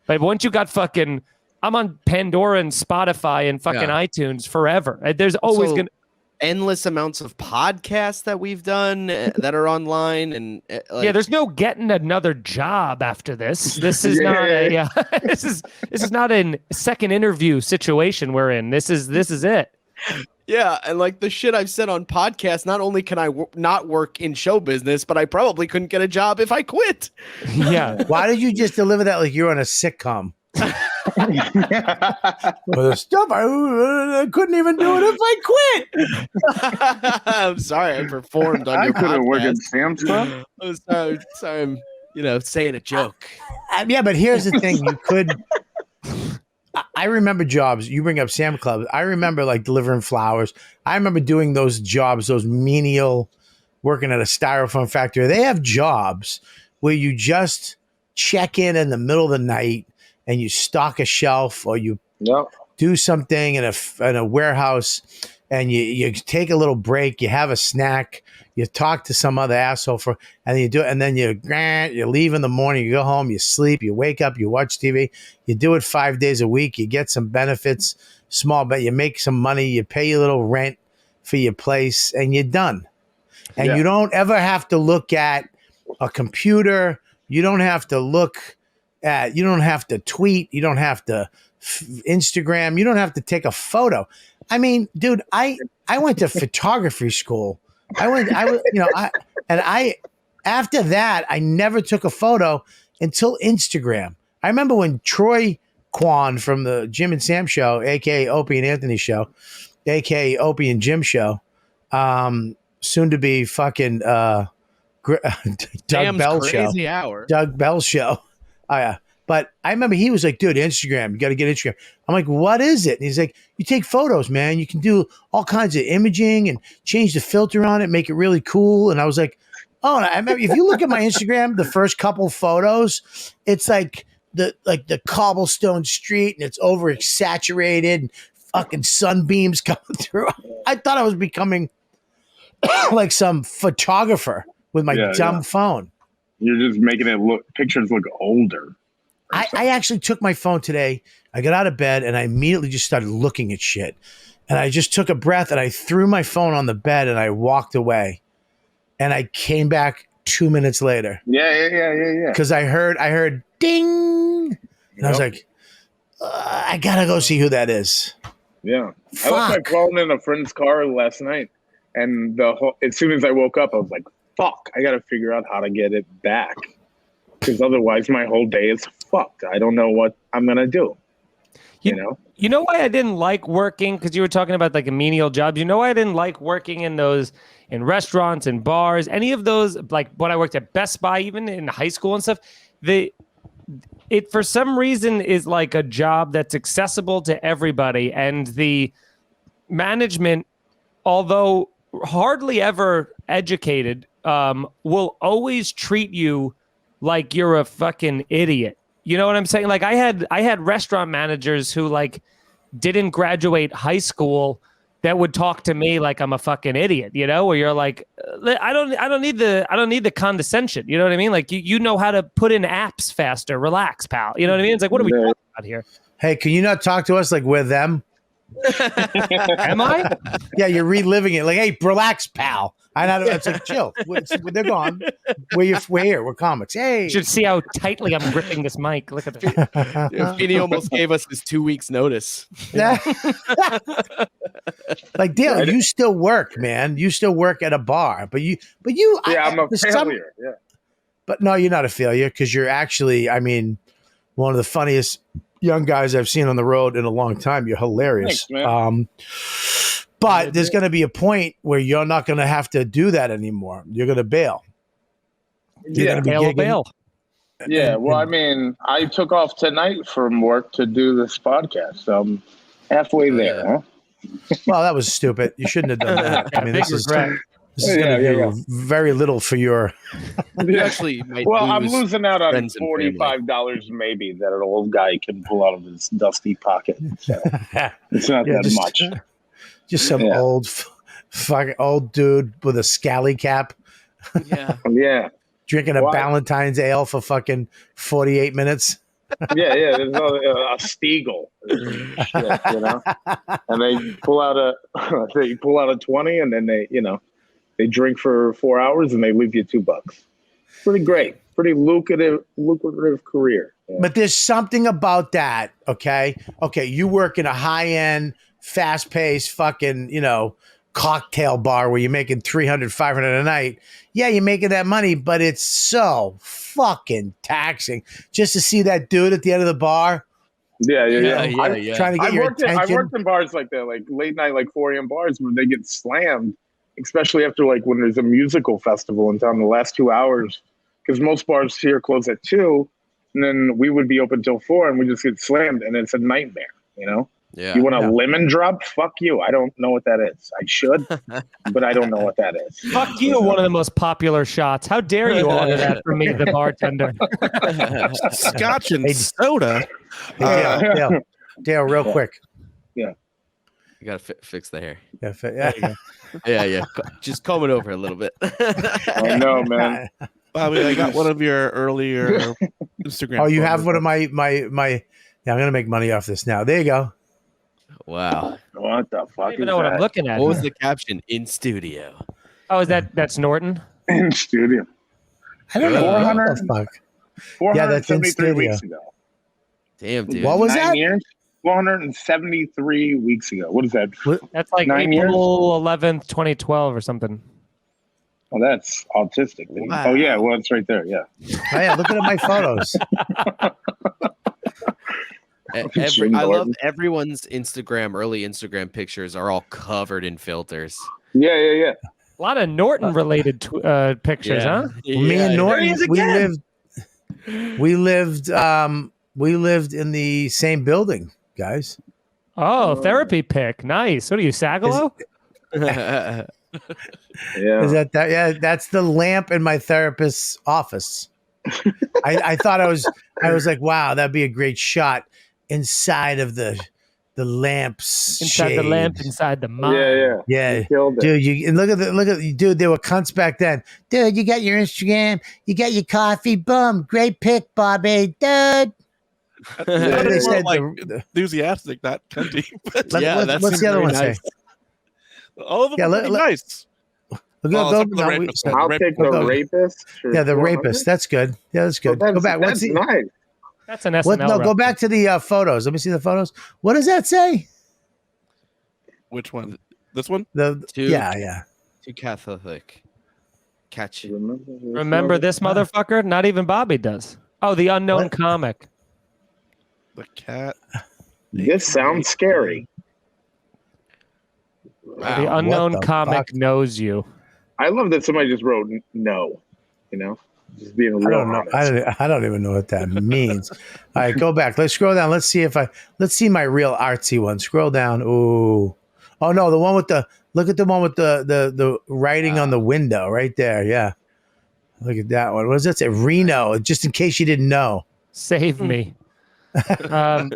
But once you got fucking, I'm on Pandora and Spotify and fucking iTunes forever. There's always gonna endless amounts of podcasts that we've done that are online, and there's no getting another job after this. This is not a this is not a second interview situation we're in. This is it. Yeah, and like the shit I've said on podcasts, not only can I not work in show business, but I probably couldn't get a job if I quit. Yeah. Why did you just deliver that like you're on a sitcom? Well, the stuff I couldn't even do it if I quit. I'm sorry, I performed on your podcast. I couldn't work at Sam's Club. I'm sorry, I'm saying a joke. Yeah, but here's the thing: you could. I remember jobs. You bring up Sam Club. I remember like delivering flowers. I remember doing those jobs, those menial, working at a styrofoam factory. They have jobs where you just check in the middle of the night and you stock a shelf, or you do something in a warehouse, and you take a little break, you have a snack, you talk to some other asshole and you do it, and then you leave in the morning, you go home, you sleep, you wake up, you watch TV, you do it 5 days a week, you get some benefits, small, but you make some money, you pay a little rent for your place, and you're done. And you don't ever have to look at a computer, you don't have to you don't have to tweet, you don't have to Instagram, you don't have to take a photo. I mean, dude, I went to photography school. After that, I never took a photo until Instagram. I remember when Troy Kwan from the Jim and Sam show, aka Opie and Anthony show, aka Opie and Jim show, soon to be fucking Doug Bell show. Hour. Doug Bell show. Oh yeah. But I remember he was like, dude, Instagram, you got to get Instagram. I'm like, what is it? And he's like, you take photos, man. You can do all kinds of imaging and change the filter on it, make it really cool. And I was like, oh, and I remember if you look at my Instagram, the first couple photos, it's like the cobblestone street and it's over saturated and fucking sunbeams coming through. I thought I was becoming like some photographer with my dumb phone. You're just making pictures look older. I actually took my phone today. I got out of bed and I immediately just started looking at shit. And I just took a breath and I threw my phone on the bed and I walked away. And I came back 2 minutes later. Yeah. Because I heard ding. And I was like, I gotta go see who that is. Yeah. Fuck. I left my phone in a friend's car last night. And as soon as I woke up, I was like, fuck, I gotta figure out how to get it back. Because otherwise my whole day is fucked. I don't know what I'm going to do. You know? You know why I didn't like working? Because you were talking about like a menial job. You know why I didn't like working in restaurants and bars, any of those, like when I worked at Best Buy, even in high school and stuff, it for some reason is like a job that's accessible to everybody. And the management, although hardly ever educated, will always treat you like you're a fucking idiot. You know what I'm saying? Like I had restaurant managers who like didn't graduate high school that would talk to me like I'm a fucking idiot, you know, where you're like, I don't need the condescension. You know what I mean? Like you know how to put in apps faster. Relax, pal. You know what I mean? It's like, what are we talking about here? Hey, can you not talk to us like we're them? Am I? Yeah, you're reliving it. Like, hey, relax, pal. It's like, chill. They're gone. We're here. We're comics. Hey. You should see how tightly I'm gripping this mic. Look at this. Feeney almost gave us his 2 weeks notice. Like, Dale, you still work, man. You still work at a bar. But you. Yeah, I'm a failure. Yeah. But no, you're not a failure because you're actually, I mean, one of the funniest young guys I've seen on the road in a long time. You're hilarious. Thanks, man. But there's going to be a point where you're not going to have to do that anymore. You're going to bail. You're Yeah. going to be Bail, gigging. bail. Yeah, And- well, I mean, I took off tonight from work to do this podcast, so I'm halfway there, huh? Well, that was stupid. You shouldn't have done that. I mean, Big this is regret. going to do very little for your. You actually might Well, I'm lose losing out on friends and family. $45 maybe that an old guy can pull out of his dusty pocket. So it's not Yeah, that much. Just some Yeah. fucking old dude with a scally cap Yeah. Yeah, drinking a Why? Ballantine's ale for fucking 48 minutes. yeah. There's a Stiegel, shit, you know. And they pull out a 20, and then they drink for 4 hours, and they leave you $2. Pretty great, pretty lucrative career. Yeah. But there's something about that. Okay, you work in a high end, fast paced, fucking cocktail bar where you're making 300, 500 a night. Yeah, you're making that money, but it's so fucking taxing just to see that dude at the end of the bar. Yeah. Trying to get I've your worked attention. in bars like that, like late night, like 4 a.m. bars where they get slammed, especially after like when there's a musical festival in town the last 2 hours, because most bars here close at 2, and then we would be open till 4, and we just get slammed, and it's a nightmare, Yeah. You want a Yeah. lemon drop? Fuck you. I don't know what that is. I should, but I don't know what that is. Fuck you, one of the most popular shots. How dare you order that from me, the bartender? Scotch and Hey, soda. Hey, Dale, real quick. You gotta fix the hair. Yeah. Yeah. Just comb it over a little bit. I know, man. Bobby, I got one of your earlier Instagram. Oh, you have photos. one of my. Yeah, I'm gonna make money off this now. There you go. Wow. What the I fuck don't is even know what I'm that? looking at. What was the caption? In studio. Oh, that's Norton? In studio? I don't know what 400 the fuck. 473 in weeks ago. Damn, dude. What was 9 that? years? 473 weeks ago. What is that? That's like 9 years? April 11th, 2012 or something. Oh, that's autistic. Dude. Wow. Oh, yeah. Well, it's right there. Yeah. Oh, yeah, look at my photos. I love everyone's early Instagram pictures are all covered in filters. Yeah. A lot of Norton related pictures, huh? Me and Norton, we lived in the same building, guys. Oh, therapy pick. Nice. What are you, Sagalow? Yeah. Is that? Yeah, that's the lamp in my therapist's office. I thought I was like, wow, that'd be a great shot inside of the lamps. Inside the lamp, inside the mind. Yeah. Yeah, You killed it. dude. And look at dude. They were cunts back then. Dude, you got your Instagram. You got your coffee. Boom, great pick, Bobby. Dude. Yeah, They yeah, said like the- enthusiastic, not cunty. But Yeah, that's what's the other one say? all of them Yeah, are pretty nice. Go, except for the no, rapist we- one. I'll Rape- take the okay. rapist. for yeah, the 400. rapist. That's good. Yeah, that's good. Well, Go back. What's That's the? nice. That's an SNL. What? No, go back to the photos. Let me see the photos. What does that say? Which one? This one? Yeah. Too Catholic. Catch. Remember this motherfucker? Not even Bobby does. Oh, the unknown What? comic. The cat. This sounds scary. Wow. The unknown what the comic fuck? knows you. I love that somebody just wrote no. Just being I real don't know. honest. I don't even know what that means. All right, go back. Let's scroll down. Let's see my real artsy one. Scroll down. Ooh. Oh no, the one with look at the one with the writing on the window right there. Yeah. Look at that one. What does that say? Reno, just in case you didn't know. Save me. How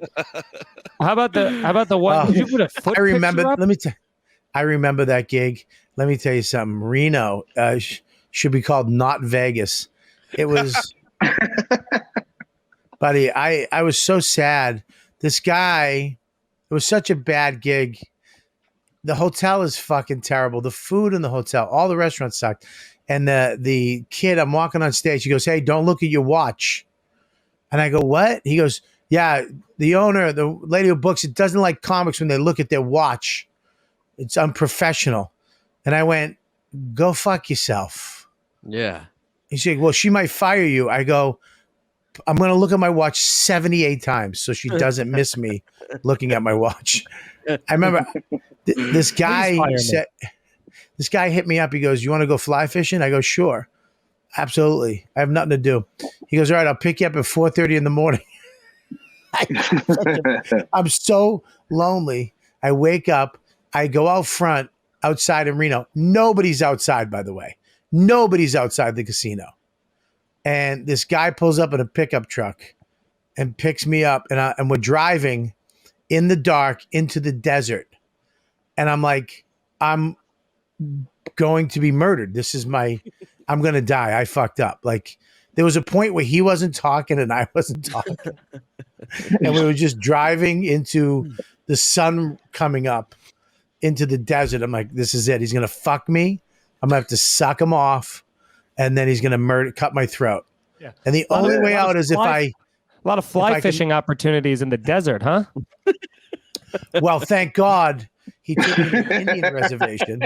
about the one? Did you put a foot I remember. picture up? I remember that gig. Let me tell you something. Reno should be called Not Vegas. It was, buddy. I was so sad. This guy. It was such a bad gig. The hotel is fucking terrible. The food in the hotel, all the restaurants sucked. And the kid, I'm walking on stage. He goes, "Hey, don't look at your watch." And I go, "What?" He goes, "Yeah, the owner, the lady who books it, doesn't like comics when they look at their watch. It's unprofessional." And I went, "Go fuck yourself." Yeah. He's like, "Well, she might fire you." I go, I'm going to look at my watch 78 times so she doesn't miss me looking at my watch. I remember this guy said, this guy hit me up. He goes, "You want to go fly fishing?" I go, "Sure. Absolutely. I have nothing to do." He goes, "All right, I'll pick you up at 4:30 in the morning." I'm so lonely. I wake up. I go out front outside in Reno. Nobody's outside, by the way. Nobody's outside the casino. And this guy pulls up in a pickup truck and picks me up. And we're driving in the dark into the desert. And I'm like, I'm going to be murdered. I'm going to die. I fucked up. Like, there was a point where he wasn't talking and I wasn't talking. And we were just driving into the sun coming up into the desert. I'm like, this is it. He's going to fuck me. I'm going to have to suck him off. And then he's going to cut my throat. Yeah. And the only way out is a lot of fly fishing opportunities in the desert, huh? Well, thank God he took me to an Indian reservation.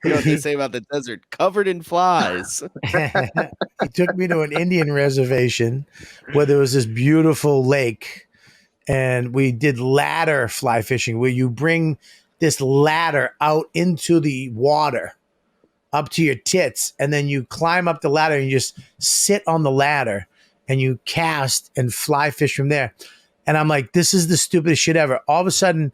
You know what they say about the desert? Covered in flies. He took me to an Indian reservation where there was this beautiful lake. And we did ladder fly fishing where you bring this ladder out into the water up to your tits, and then you climb up the ladder and you just sit on the ladder and you cast and fly fish from there. And I'm like, this is the stupidest shit ever. All of a sudden,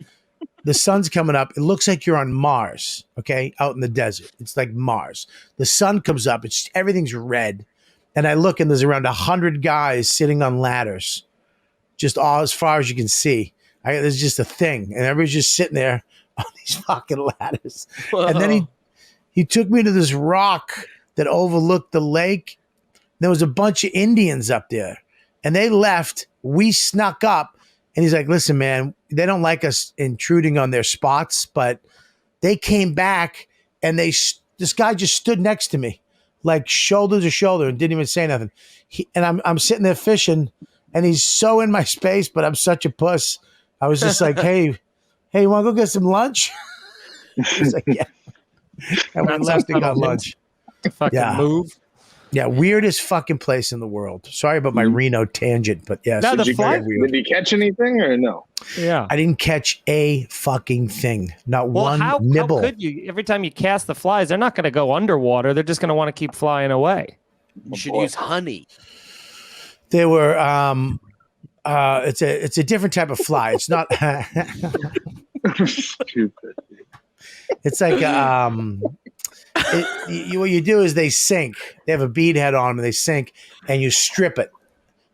the sun's coming up. It looks like you're on Mars, okay, out in the desert. It's like Mars. The sun comes up. Everything's red. And I look, and there's around 100 guys sitting on ladders, just all as far as you can see. There's just a thing. And everybody's just sitting there on these fucking ladders. Whoa. And then he took me to this rock that overlooked the lake. There was a bunch of Indians up there, and they left. We snuck up, and he's like, "Listen, man, they don't like us intruding on their spots, but they came back, and this guy just stood next to me, like shoulder to shoulder, and didn't even say nothing. And I'm sitting there fishing, and he's so in my space, but I'm such a puss. I was just like, hey, you want to go get some lunch?" He's like, "Yeah." And we left and got lunch. Fucking move. Yeah, weirdest fucking place in the world. Sorry about my Reno tangent, but yes. Did you catch anything or no? Yeah. I didn't catch a fucking thing. Not one nibble. How could you? Every time you cast the flies, they're not going to go underwater. They're just going to want to keep flying away. You should use honey. They were it's a different type of fly. It's not Stupid. It's like what you do is they sink. They have a bead head on them and they sink, and you strip it.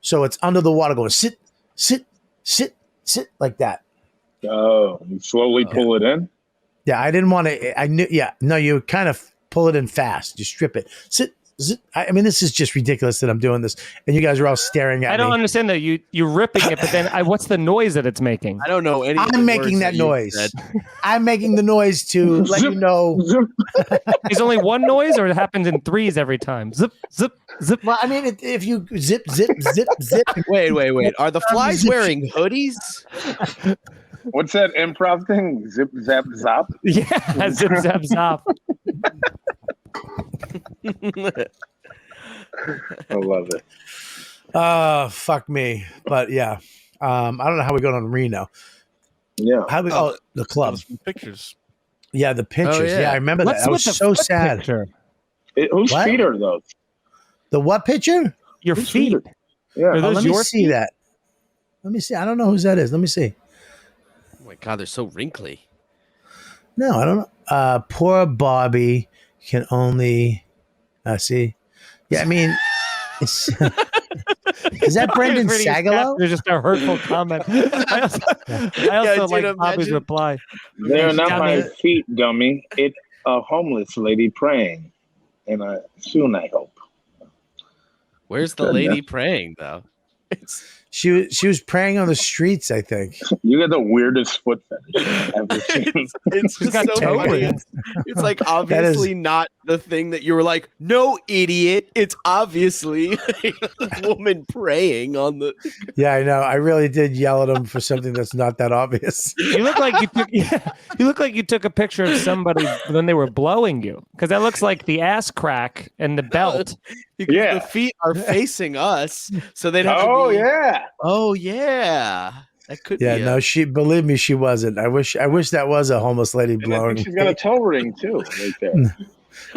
So it's under the water going sit, sit, sit, sit like that. Oh, you slowly pull it in? Yeah, I didn't want to. I knew. Yeah, no, you kind of pull it in fast. You strip it. Sit. I mean, this is just ridiculous that I'm doing this, and you guys are all staring at me. I don't understand that you're ripping it, but then what's the noise that it's making? I don't know any. I'm making that noise. I'm making the noise to let you know. There's only one noise, or it happens in threes every time. Zip, zip, zip. Well, I mean, if you zip, zip, zip, zip. Wait. Are the flies wearing hoodies? What's that improv thing? Zip, zap, zop? Yeah, zip, zap, zop. I love it. Fuck me. But yeah. I don't know how we got on Reno. Yeah. How we the club. Pictures. Yeah, the pictures. Yeah, I remember that. I was so sad. Whose feet are those? The what picture? Your feet. Yeah. Let me see that. Let me see. I don't know whose that is. Let me see. Oh my God, they're so wrinkly. No, I don't know. Poor Bobby can only see. Yeah, I mean, is that Brendan Sagalow? There's just a hurtful comment. I also like Bobby's reply. They're not my feet, dummy. It's a homeless lady praying, and soon I hope. Where's the lady praying though? She was praying on the streets, I think. You got the weirdest foot fetish I've ever seen. It's just so totally. It's like obviously not the thing that you were like, no, idiot. It's obviously a woman praying on the. Yeah, I know. I really did yell at him for something that's not that obvious. You look like you took a picture of somebody when they were blowing you, because that looks like the ass crack and the belt Because Yeah. the feet are facing us, so they'd have Oh to be. yeah. Oh yeah, that could Yeah, be. no, believe me, she wasn't. I wish that was a homeless lady And I blowing. think she's got a toe ring too, right there.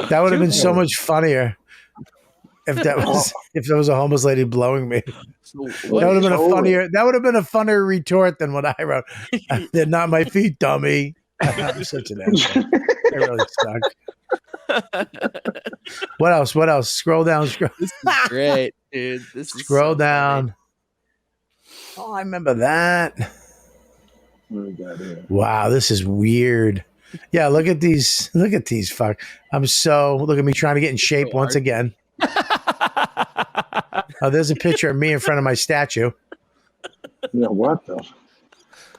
That would have been Two so toes. much funnier if there was a homeless lady blowing me. So That what would have is- been a Totally. funnier. That would have been a funnier retort than what I wrote. They're not my feet, dummy. I'm such an asshole. I really suck. What else? What else? Scroll down. Scroll. This is great, dude. This is Scroll so down. Oh, I remember that. What we got here? Wow, this is weird. Yeah, look at these. Look at these. Fuck. Look at me trying to get in shape once hard. again. Oh, there's a picture of me in front of my statue. Yeah, what the?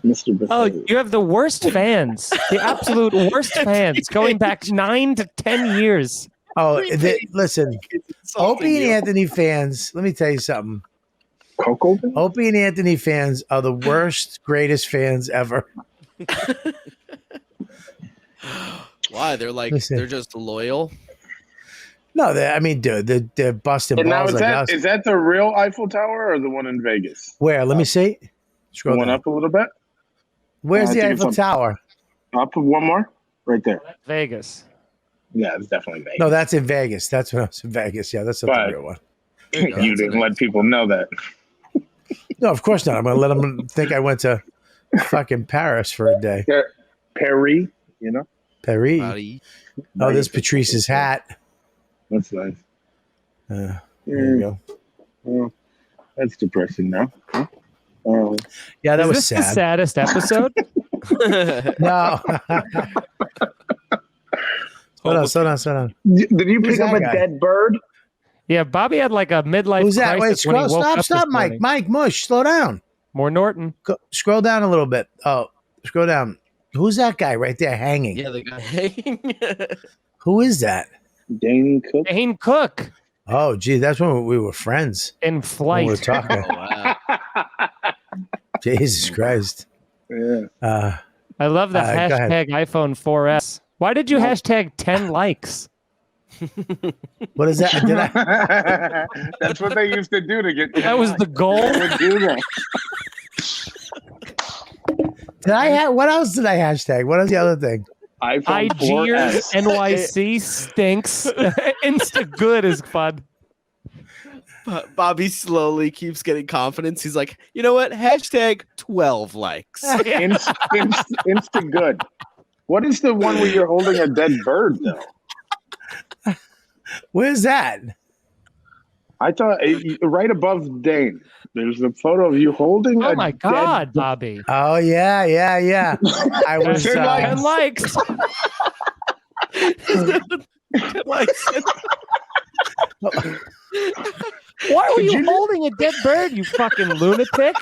Mr. Oh, Buffet. you have the worst fans. The absolute worst fans going back 9 to 10 years. Oh, listen, It's insulting Opie and you. Anthony fans, let me tell you something. Coco Bean? Opie and Anthony fans are the worst, greatest fans ever. Why? They're like Listen. they're just loyal. No, dude, they're busting And now balls is like us. that the real Eiffel Tower or the one in Vegas? Where? Let me see. The Scroll one down. up a little bit. Where's I the think it's Eiffel up- Tower? Up one more, right there. Vegas. Yeah, it's definitely Vegas. No, that's in Vegas. That's when I was in Vegas. Yeah, that's not But- the real one. You didn't let people know that. No, of course not. I'm going to let them think I went to fucking Paris for a day. Perry, you know. Paris. Buddy. Oh, there's Patrice's hat. That's nice. There you go. Well, that's depressing now. Huh? Yeah, that Is was this the sad. saddest episode? No. Slow down. Did you Who's pick up that a guy? dead bird? Yeah, Bobby had like a midlife Who's that? crisis Wait, when he scroll. woke up Stop, this Mike. morning. Mike, Mush, slow down. More Norton. Scroll down a little bit. Oh, scroll down. Who's that guy right there hanging? Yeah, the guy. Who is that? Dane Cook. Dane Cook Oh, gee, that's when we were friends. in When flight. we were talking. Oh, wow. Jesus Christ. Yeah. I love the Go ahead. hashtag iPhone 4S. Why did you hashtag 10 likes? What is that? Did I? That's what they used to do to get. That was the goal. They would do that. What else did I hashtag? What is the other thing? iPhone IGers 4S. NYC stinks. Insta good is fun. Bobby slowly keeps getting confidence. He's like, you know what? Hashtag 12 likes. Insta good. What is the one where you're holding a dead bird though? Where's that? I thought right above Dane. There's a photo of you holding. Oh a my dead- God, Bobby. Oh, yeah. I was. 10 likes. Why were you holding a dead bird, you fucking lunatic?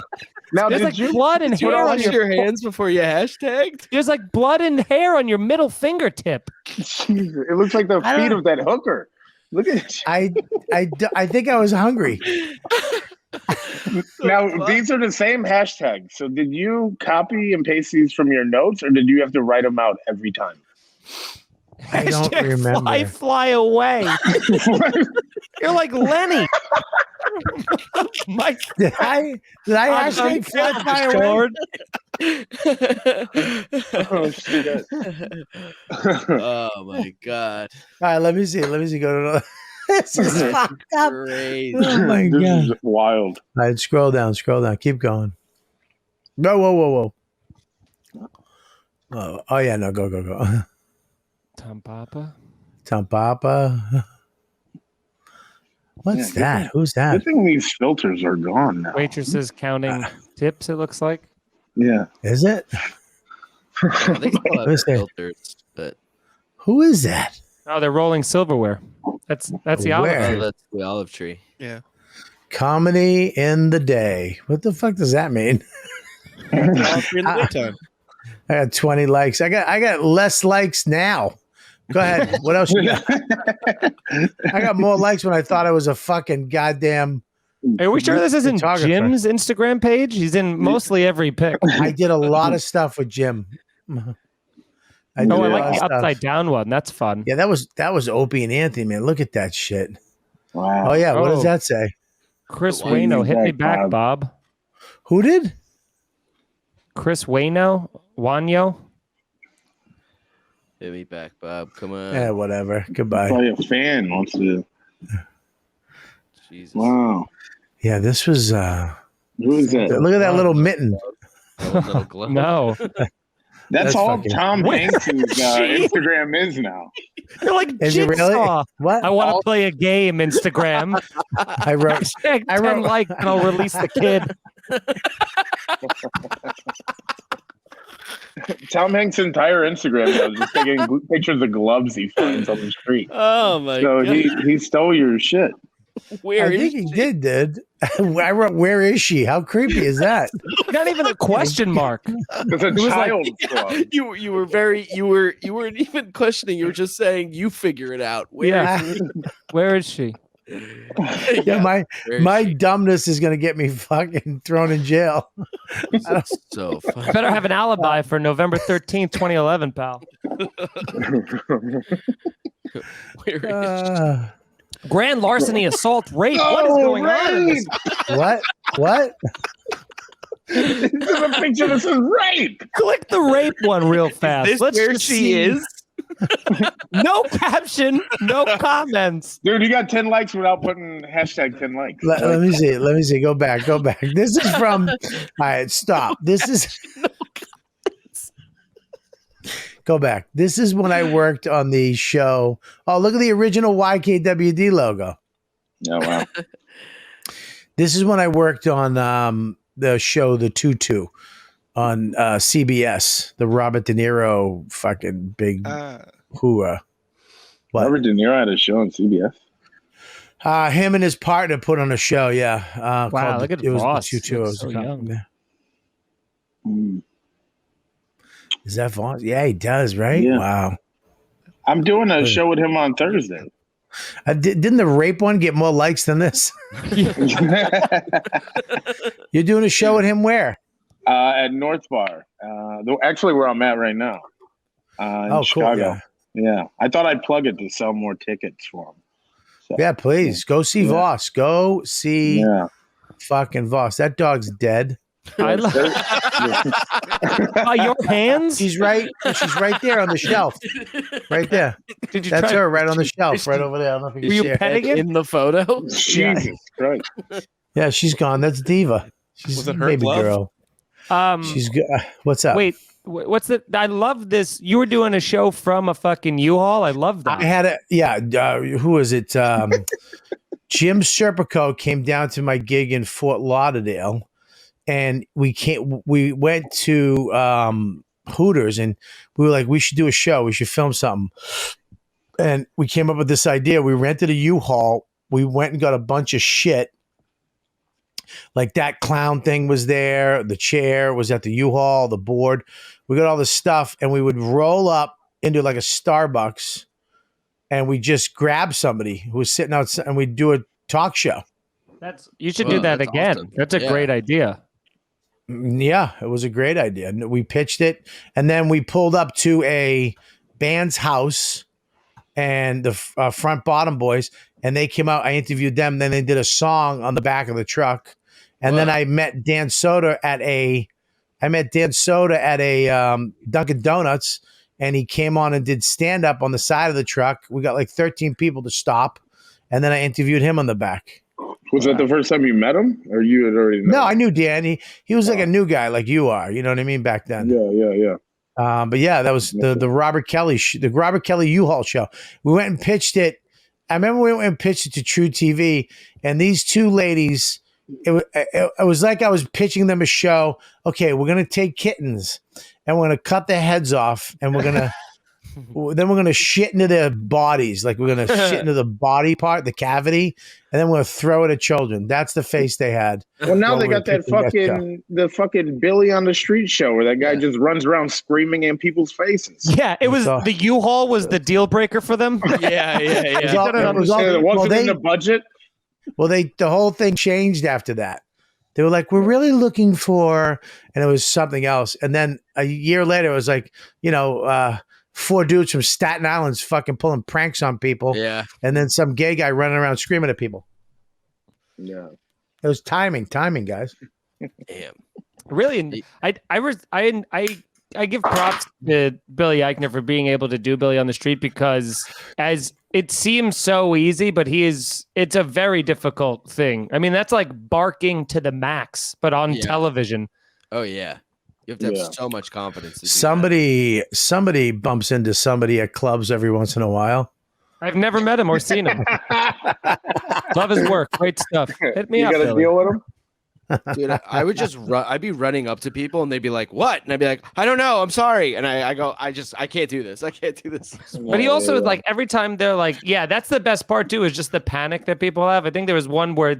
Now, There's did like you? blood and Did you hair on wash your your hands before you hashtagged? There's like blood and hair on your middle fingertip. Jesus, it looks like the I don't- feet of that hooker. Look at it. I think I was hungry. Now, these are the same hashtags. So, did you copy and paste these from your notes, or did you have to write them out every time? I don't Hashtag remember. Fly away. You're like Lenny. Mike, Did I hashtag fly away? Oh, shit. Oh my god. All right, let me see. Go to another. This is fucked up. Crazy. Oh my This god! is wild. All right, scroll down. Keep going. No, whoa. Oh yeah, no, go. Tom Papa. Tom Papa. What's Yeah, that? Who's that? Good thing these filters are gone now. Waitresses counting tips, it looks like. Yeah. Is it? They still have Let's see. filters, but Who is that? Oh, they're rolling silverware. That's the olive Where? tree. oh, that's the olive tree. Yeah. Comedy in the day. What the fuck does that mean? Olive tree in the daytime. I got 20 likes. I got less likes now. Go ahead. What else you got? I got more likes when I thought I was a fucking goddamn. Are we sure this isn't Photographer. Jim's Instagram page? He's in mostly every pic. I did a lot of stuff with Jim. I did Oh, I a lot like of the stuff. upside down one. That's fun. Yeah, that was Opie and Anthony, man. Look at that shit. Wow. Oh yeah, what does Oh. that say? Chris Hit me Wayno, hit me back, back, Bob. Who did? Chris Wayno, Wanyo. Hit me back, Bob. Come on. Yeah, whatever. Goodbye. Probably a fan wants to. Jesus. Wow. Yeah, this was. Who is that? Look at that little mitten. Oh, little glove. No, That's all fucking- Tom Hanks' She- Instagram is now. you're like Is it really? Jigsaw. What? I want to play a game. Instagram. I wrote. Hashtag I 10 wrote- likes and I'll release the kid. Tom Hanks' entire Instagram now is just taking pictures of gloves he finds on the street. Oh my So god. he stole your shit. Where I is think he she? did, dude. I wrote, "Where is she?" How creepy is that? Not even a question mark. It's a was like- child club. You were very you weren't even questioning. You were just saying you figure it out. Where Yeah. is Where is she? Yeah, my where is my she? dumbness is gonna get me fucking thrown in jail. So funny. Better have an alibi for November 13th, 2011, pal. Where is she? Grand larceny, assault, rape. What is Oh, going on? in this- What? What? This is a picture that says rape. Click the rape one real fast. This Let's where just she see. is? No caption, no comments. Dude, you got 10 likes without putting hashtag 10 likes. Let me see. Let me see. Go back. Go back. This is from. All right, stop. This is. Go back. This is when I worked on the show. Oh, look at the original YKWD logo. Oh, wow. This is when I worked on the show The Tutu on CBS, the Robert De Niro fucking big hoorah. What? Robert De Niro had a show on CBS. Him and his partner put on a show, yeah. Wow, called look at it was Voss. The Tutu. Looks It was so a couple- young. yeah. Mm. Is that Voss? Yeah, he does, right? Yeah. Wow. I'm doing a show with him on Thursday. Didn't the rape one get more likes than this? You're doing a show with him where? At North Bar. Actually, where I'm at right now. In Chicago. Yeah. I thought I'd plug it to sell more tickets for him. So, Yeah, please. Go see Yeah. Voss. Go see Yeah. fucking Voss. That dog's dead. I love by your hands. She's right there on the shelf. Right there. Did you That's try? her right on the shelf, right over there. I don't know if you Were can you see her. petting it? In the photo? Jesus Christ. Yeah, she's gone. That's Diva. She's Was a it her baby glove? girl. She's good. What's up? Wait, what's the? I love this. You were doing a show from a fucking U-Haul. I love that. I had a who is it? Jim Serpico came down to my gig in Fort Lauderdale, and we went to Hooters, and we were like, we should do a show. We should film something. And we came up with this idea. We rented a U-Haul. We went and got a bunch of shit. Like that clown thing was there. The chair was at the U-Haul, the board. We got all this stuff, and we would roll up into like a Starbucks, and we just grab somebody who was sitting outside, and we'd do a talk show. You should Well, do that that's again. awesome. That's a Yeah. great idea. Yeah, it was a great idea. And we pitched it, and then we pulled up to a band's house, and the Front Bottom Boys, and they came out. I interviewed them. Then they did a song on the back of the truck, and then Wow. I met Dan Soder at a Dunkin' Donuts, and he came on and did stand up on the side of the truck. We got like 13 people to stop, and then I interviewed him on the back. Was that the first time you met him? Or you had already known? No, I knew Dan. He was like a new guy, like you are. You know what I mean? Back then. Yeah. But yeah, that was the Robert Kelly U-Haul show. We went and pitched it. I remember we went and pitched it to True TV, and these two ladies. It was like I was pitching them a show. Okay, we're gonna take kittens, and we're gonna cut their heads off, and we're gonna then we're gonna shit into their bodies. Like we're gonna shit into the body part, the cavity, and then we're gonna throw it at children. That's the face they had. Well, now Well, they we're got that pitching that fucking Billy on the Street show where that guy just runs around screaming in people's faces. Yeah, it was So- the U-Haul was the deal breaker for them. Yeah. It was all- it was all- It wasn't well, they- in the budget. Well, the whole thing changed after that. They were like, we're really looking for, and it was something else. And then a year later, it was like, 4 dudes from Staten Island's fucking pulling pranks on people. Yeah. And then some gay guy running around screaming at people. Yeah. It was timing, guys. Damn. Really, I give props to Billy Eichner for being able to do Billy on the Street, because as it seems so easy, but it's a very difficult thing. I mean, that's like barking to the max, but on television. Oh yeah. You have to have so much confidence. To do Somebody bumps into somebody at clubs every once in a while. I've never met him or seen him. Love his work. Great stuff. Hit me You up, got to Billy. deal with him? Dude, I would just run. I'd be running up to people and they'd be like, "What?" And I'd be like, "I don't know. I'm sorry." And I go, I can't do this. I can't do this." But he also like every time they're like, yeah, that's the best part too, is just the panic that people have. I think there was one where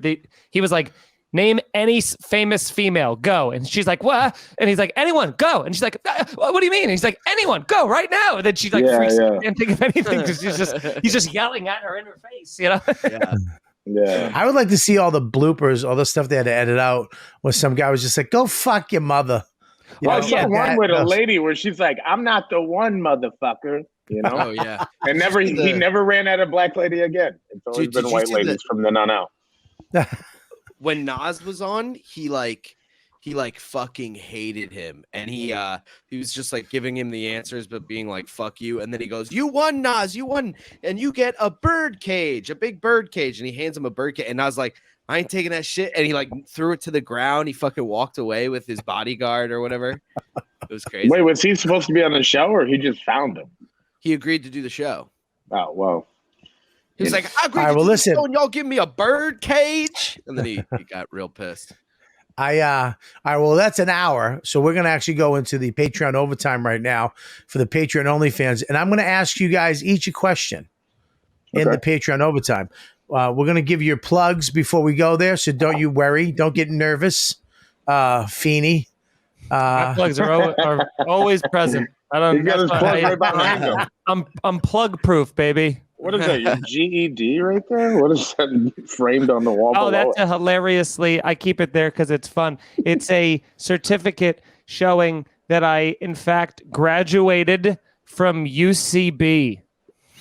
he was like, name any famous female, go. And she's like, what? And he's like, anyone, go. And she's like, what do you mean? And he's like, anyone, go right now. And then she's like, freaks out, can't think of anything, because he's just yelling at her in her face, you know? Yeah. I would like to see all the bloopers, all the stuff they had to edit out, where some guy was just like, "Go fuck your mother." I saw one with a lady where she's like, "I'm not the one, motherfucker." You know? Oh yeah. And he never ran at a black lady again. It's always been white ladies from then on out. When Nas was on, he fucking hated him, and he was just like giving him the answers but being like, "Fuck you." And then he goes, "You won, Nas, you won, and you get a bird cage, a big bird cage." And he hands him a bird cage, and Nas like, "I ain't taking that shit." And he like threw it to the ground. He fucking walked away with his bodyguard or whatever. It was crazy. Wait, was he supposed to be on the show, or he just found him? He agreed to do the show. Oh well. He was like, "I agreed to do the show, and y'all give me a bird cage." And then he got real pissed. All right, well, that's an hour. So we're going to actually go into the Patreon overtime right now for the Patreon only fans. And I'm going to ask you guys each a question in the Patreon overtime. We're going to give you your plugs before we go there. So don't you worry. Don't get nervous. Feeney. My plugs are always present. I don't. He got his plug right behind him. I'm plug proof, baby. What is that? Your GED right there? What is that framed on the wall? Oh, below that's a hilariously. I keep it there because it's fun. It's a certificate showing that I, in fact, graduated from UCB,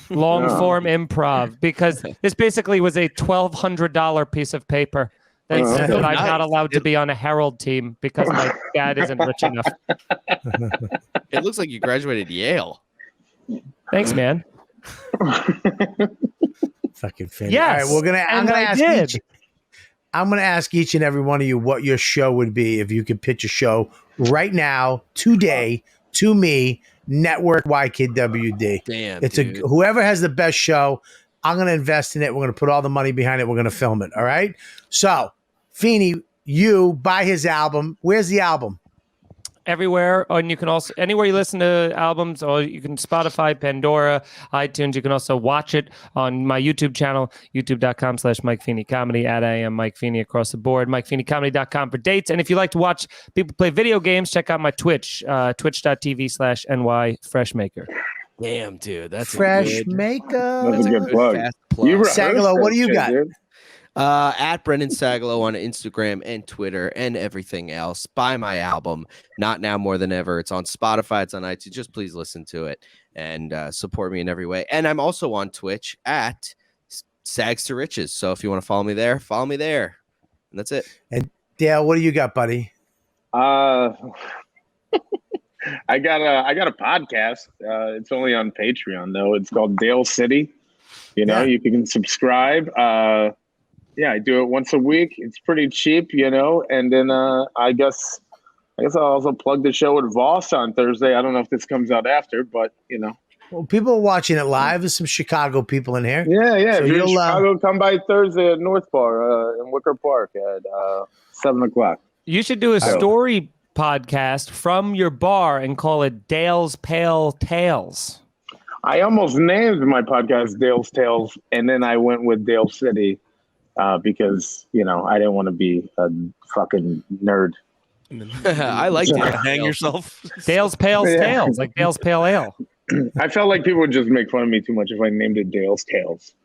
long form improv, because this basically was a $1,200 piece of paper that said that I'm not allowed to be on a Herald team because my dad isn't rich enough. It looks like you graduated Yale. Thanks, man. Fucking Feeney. Yes, all right, I'm gonna ask each and every one of you what your show would be if you could pitch a show right now, today, to me, Network YKWD. Damn, it's dude. whoever has the best show. I'm gonna invest in it. We're gonna put all the money behind it. We're gonna film it. All right. So, Feeney, you buy his album. Where's the album? Everywhere, and you can also anywhere you listen to albums, or you can Spotify, Pandora, iTunes. You can also watch it on my YouTube channel, youtube.com/Mike Feeney Comedy. I am Mike Feeney across the board. MikeFeeneyComedy.com for dates. And if you like to watch people play video games, check out my Twitch, twitch.tv/NY Freshmaker. Damn, dude, that's Freshmaker. That's a good plug. Sagalow, what do you got? Dude. At Brendan Sagalow on Instagram and Twitter and everything else. Buy my album, Not Now More Than Ever. It's on Spotify. It's on iTunes. Just please listen to it and support me in every way. And I'm also on Twitch at Sags to Riches. So if you want to follow me there, follow me there. And that's it. And Dale, what do you got, buddy? I got a podcast. It's only on Patreon though. It's called Dale City. You can subscribe. I do it once a week. It's pretty cheap, and then I guess I'll also plug the show with Voss on Thursday. I don't know if this comes out after, but Well, people are watching it live. There's some Chicago people in here. Yeah. So if you're in Chicago, come by Thursday at North Bar in Wicker Park at 7:00. You should do a story podcast from your bar and call it Dale's Pale Tales. I almost named my podcast Dale's Tales, and then I went with Dale City. Because I didn't want to be a fucking nerd. I like to hang yourself. Dale's Pale Tales, like Dale's Pale Ale. I felt like people would just make fun of me too much if I named it Dale's Tales.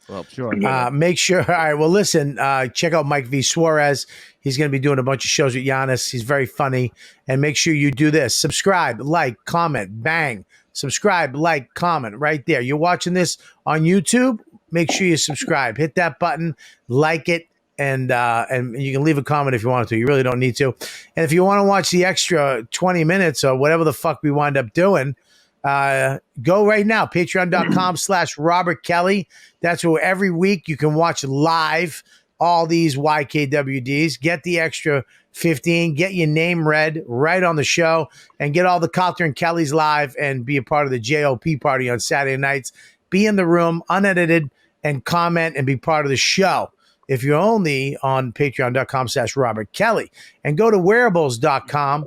Well, Sure. Make sure. All right. Well, listen, check out Mike V. Suarez. He's going to be doing a bunch of shows with Giannis. He's very funny. And make sure you do this. Subscribe, like, comment, bang. Subscribe, like, comment right there. You're watching this on YouTube. Make sure you subscribe. Hit that button, like it, and you can leave a comment if you want to. You really don't need to. And if you want to watch the extra 20 minutes or whatever the fuck we wind up doing, go right now, patreon.com/Robert Kelly. That's where every week you can watch live all these YKWDs. Get the extra 15, get your name read right on the show, and get all the Calter and Kellys live and be a part of the JOP party on Saturday nights. Be in the room, unedited, and comment and be part of the show. If you're only on patreon.com/Robert Kelly, and go to wearables.com.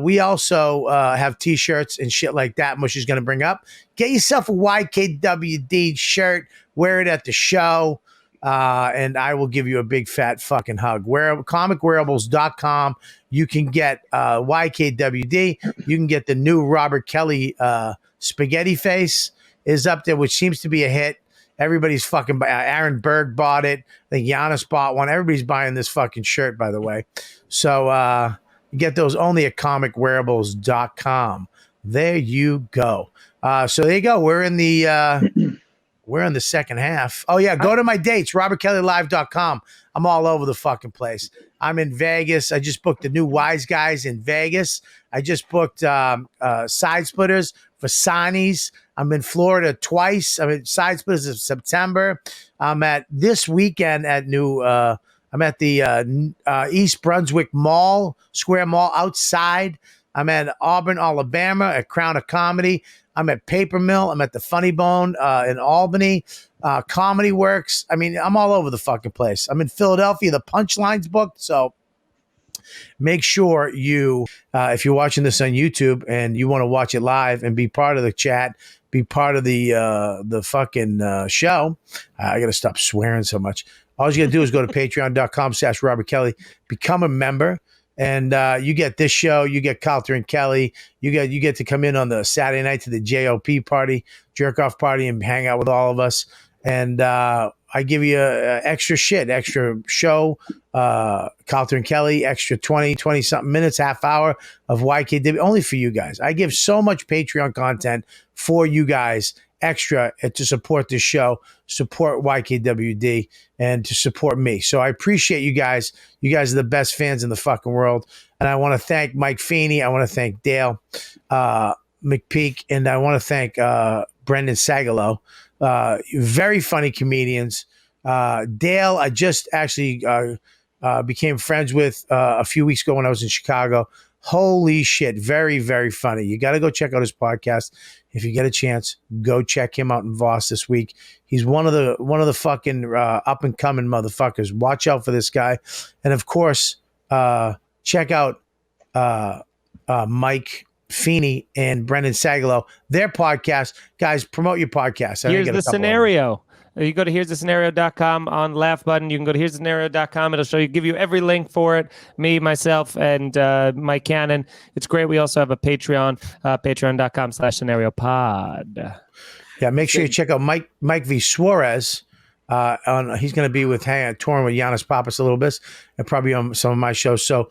We also have t-shirts and shit like that. Mush is going to bring up. Get yourself a YKWD shirt. Wear it at the show. And I will give you a big fat fucking hug. Comicwearables.com. You can get YKWD. You can get the new Robert Kelly spaghetti face is up there, which seems to be a hit. Everybody's fucking Aaron Berg bought it. I think Giannis bought one. Everybody's buying this fucking shirt, by the way. So you get those only at comicwearables.com. There you go. So there you go. We're in the second half. Oh yeah, go to my dates, robertkellylive.com. I'm all over the fucking place. I'm in Vegas. I just booked the new Wise Guys in Vegas. I just booked Side Splitters for Sonny's. I'm in Florida twice. I'm at Side Splitters in September. I'm at this weekend at I'm at the East Brunswick Mall, Square Mall outside. I'm at Auburn, Alabama at Crown of Comedy. I'm at Paper Mill. I'm at the Funny Bone in Albany. Comedy Works. I mean, I'm all over the fucking place. I'm in Philadelphia. The Punchline's booked. So make sure you, if you're watching this on YouTube and you want to watch it live and be part of the chat, be part of the fucking show. I got to stop swearing so much. All you got to do is go to patreon.com/Robert Kelly, become a member, and you get this show. You get Calter and Kelly. You get to come in on the Saturday night to the JOP party, jerk off party, and hang out with all of us. And I give you extra shit, extra show, Calter and Kelly, extra 20 something minutes, half hour of YKW, only for you guys. I give so much Patreon content for you guys, extra to support this show, support YKWD, and to support me. So I appreciate you guys. You guys are the best fans in the fucking world. And I want to thank Mike Feeney. I want to thank Dale McPeek. And I want to thank Brendan Sagalow. Very funny comedians. Dale, I just actually became friends with a few weeks ago when I was in Chicago. Holy shit. Very, very funny. You got to go check out his podcast. If you get a chance, go check him out in Voss this week. He's one of the fucking up and coming motherfuckers. Watch out for this guy. And of course, check out Mike Feeney and Brendan Sagalow, their podcast. Guys, promote your podcast. Here's the scenario. You go to here'sthescenario.com on the laugh button. You can go to here'sthescenario.com. It'll show you, give you every link for it. Me, myself, and Mike Cannon. It's great. We also have a Patreon, patreon.com/scenario-pod. Yeah, make sure you check out Mike V. Suarez. He's going to be touring with Giannis Papas a little bit and probably on some of my shows. So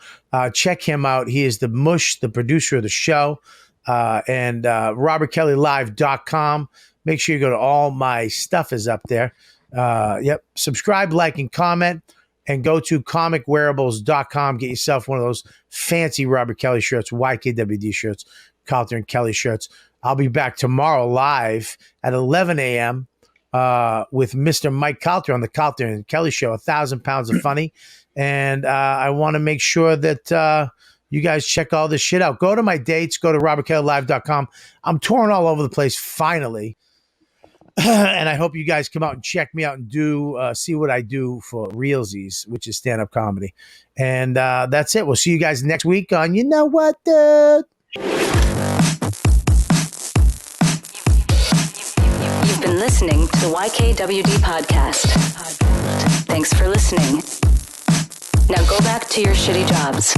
check him out. He is the producer of the show. And robertkellylive.com. Make sure you go to all my stuff is up there. Yep. Subscribe, like, and comment. And go to comicwearables.com. Get yourself one of those fancy Robert Kelly shirts, YKWD shirts, Calter and Kelly shirts. I'll be back tomorrow live at 11 a.m. With Mr. Mike Calter on the Calter and Kelly Show, 1,000 pounds of funny. And I want to make sure that you guys check all this shit out. Go to my dates. Go to robertkellylive.com. I'm touring all over the place finally. And I hope you guys come out and check me out and see what I do for realsies, which is stand-up comedy. And that's it. We'll see you guys next week on You Know What, Dude? You've been listening to the YKWD podcast. Thanks for listening. Now go back to your shitty jobs.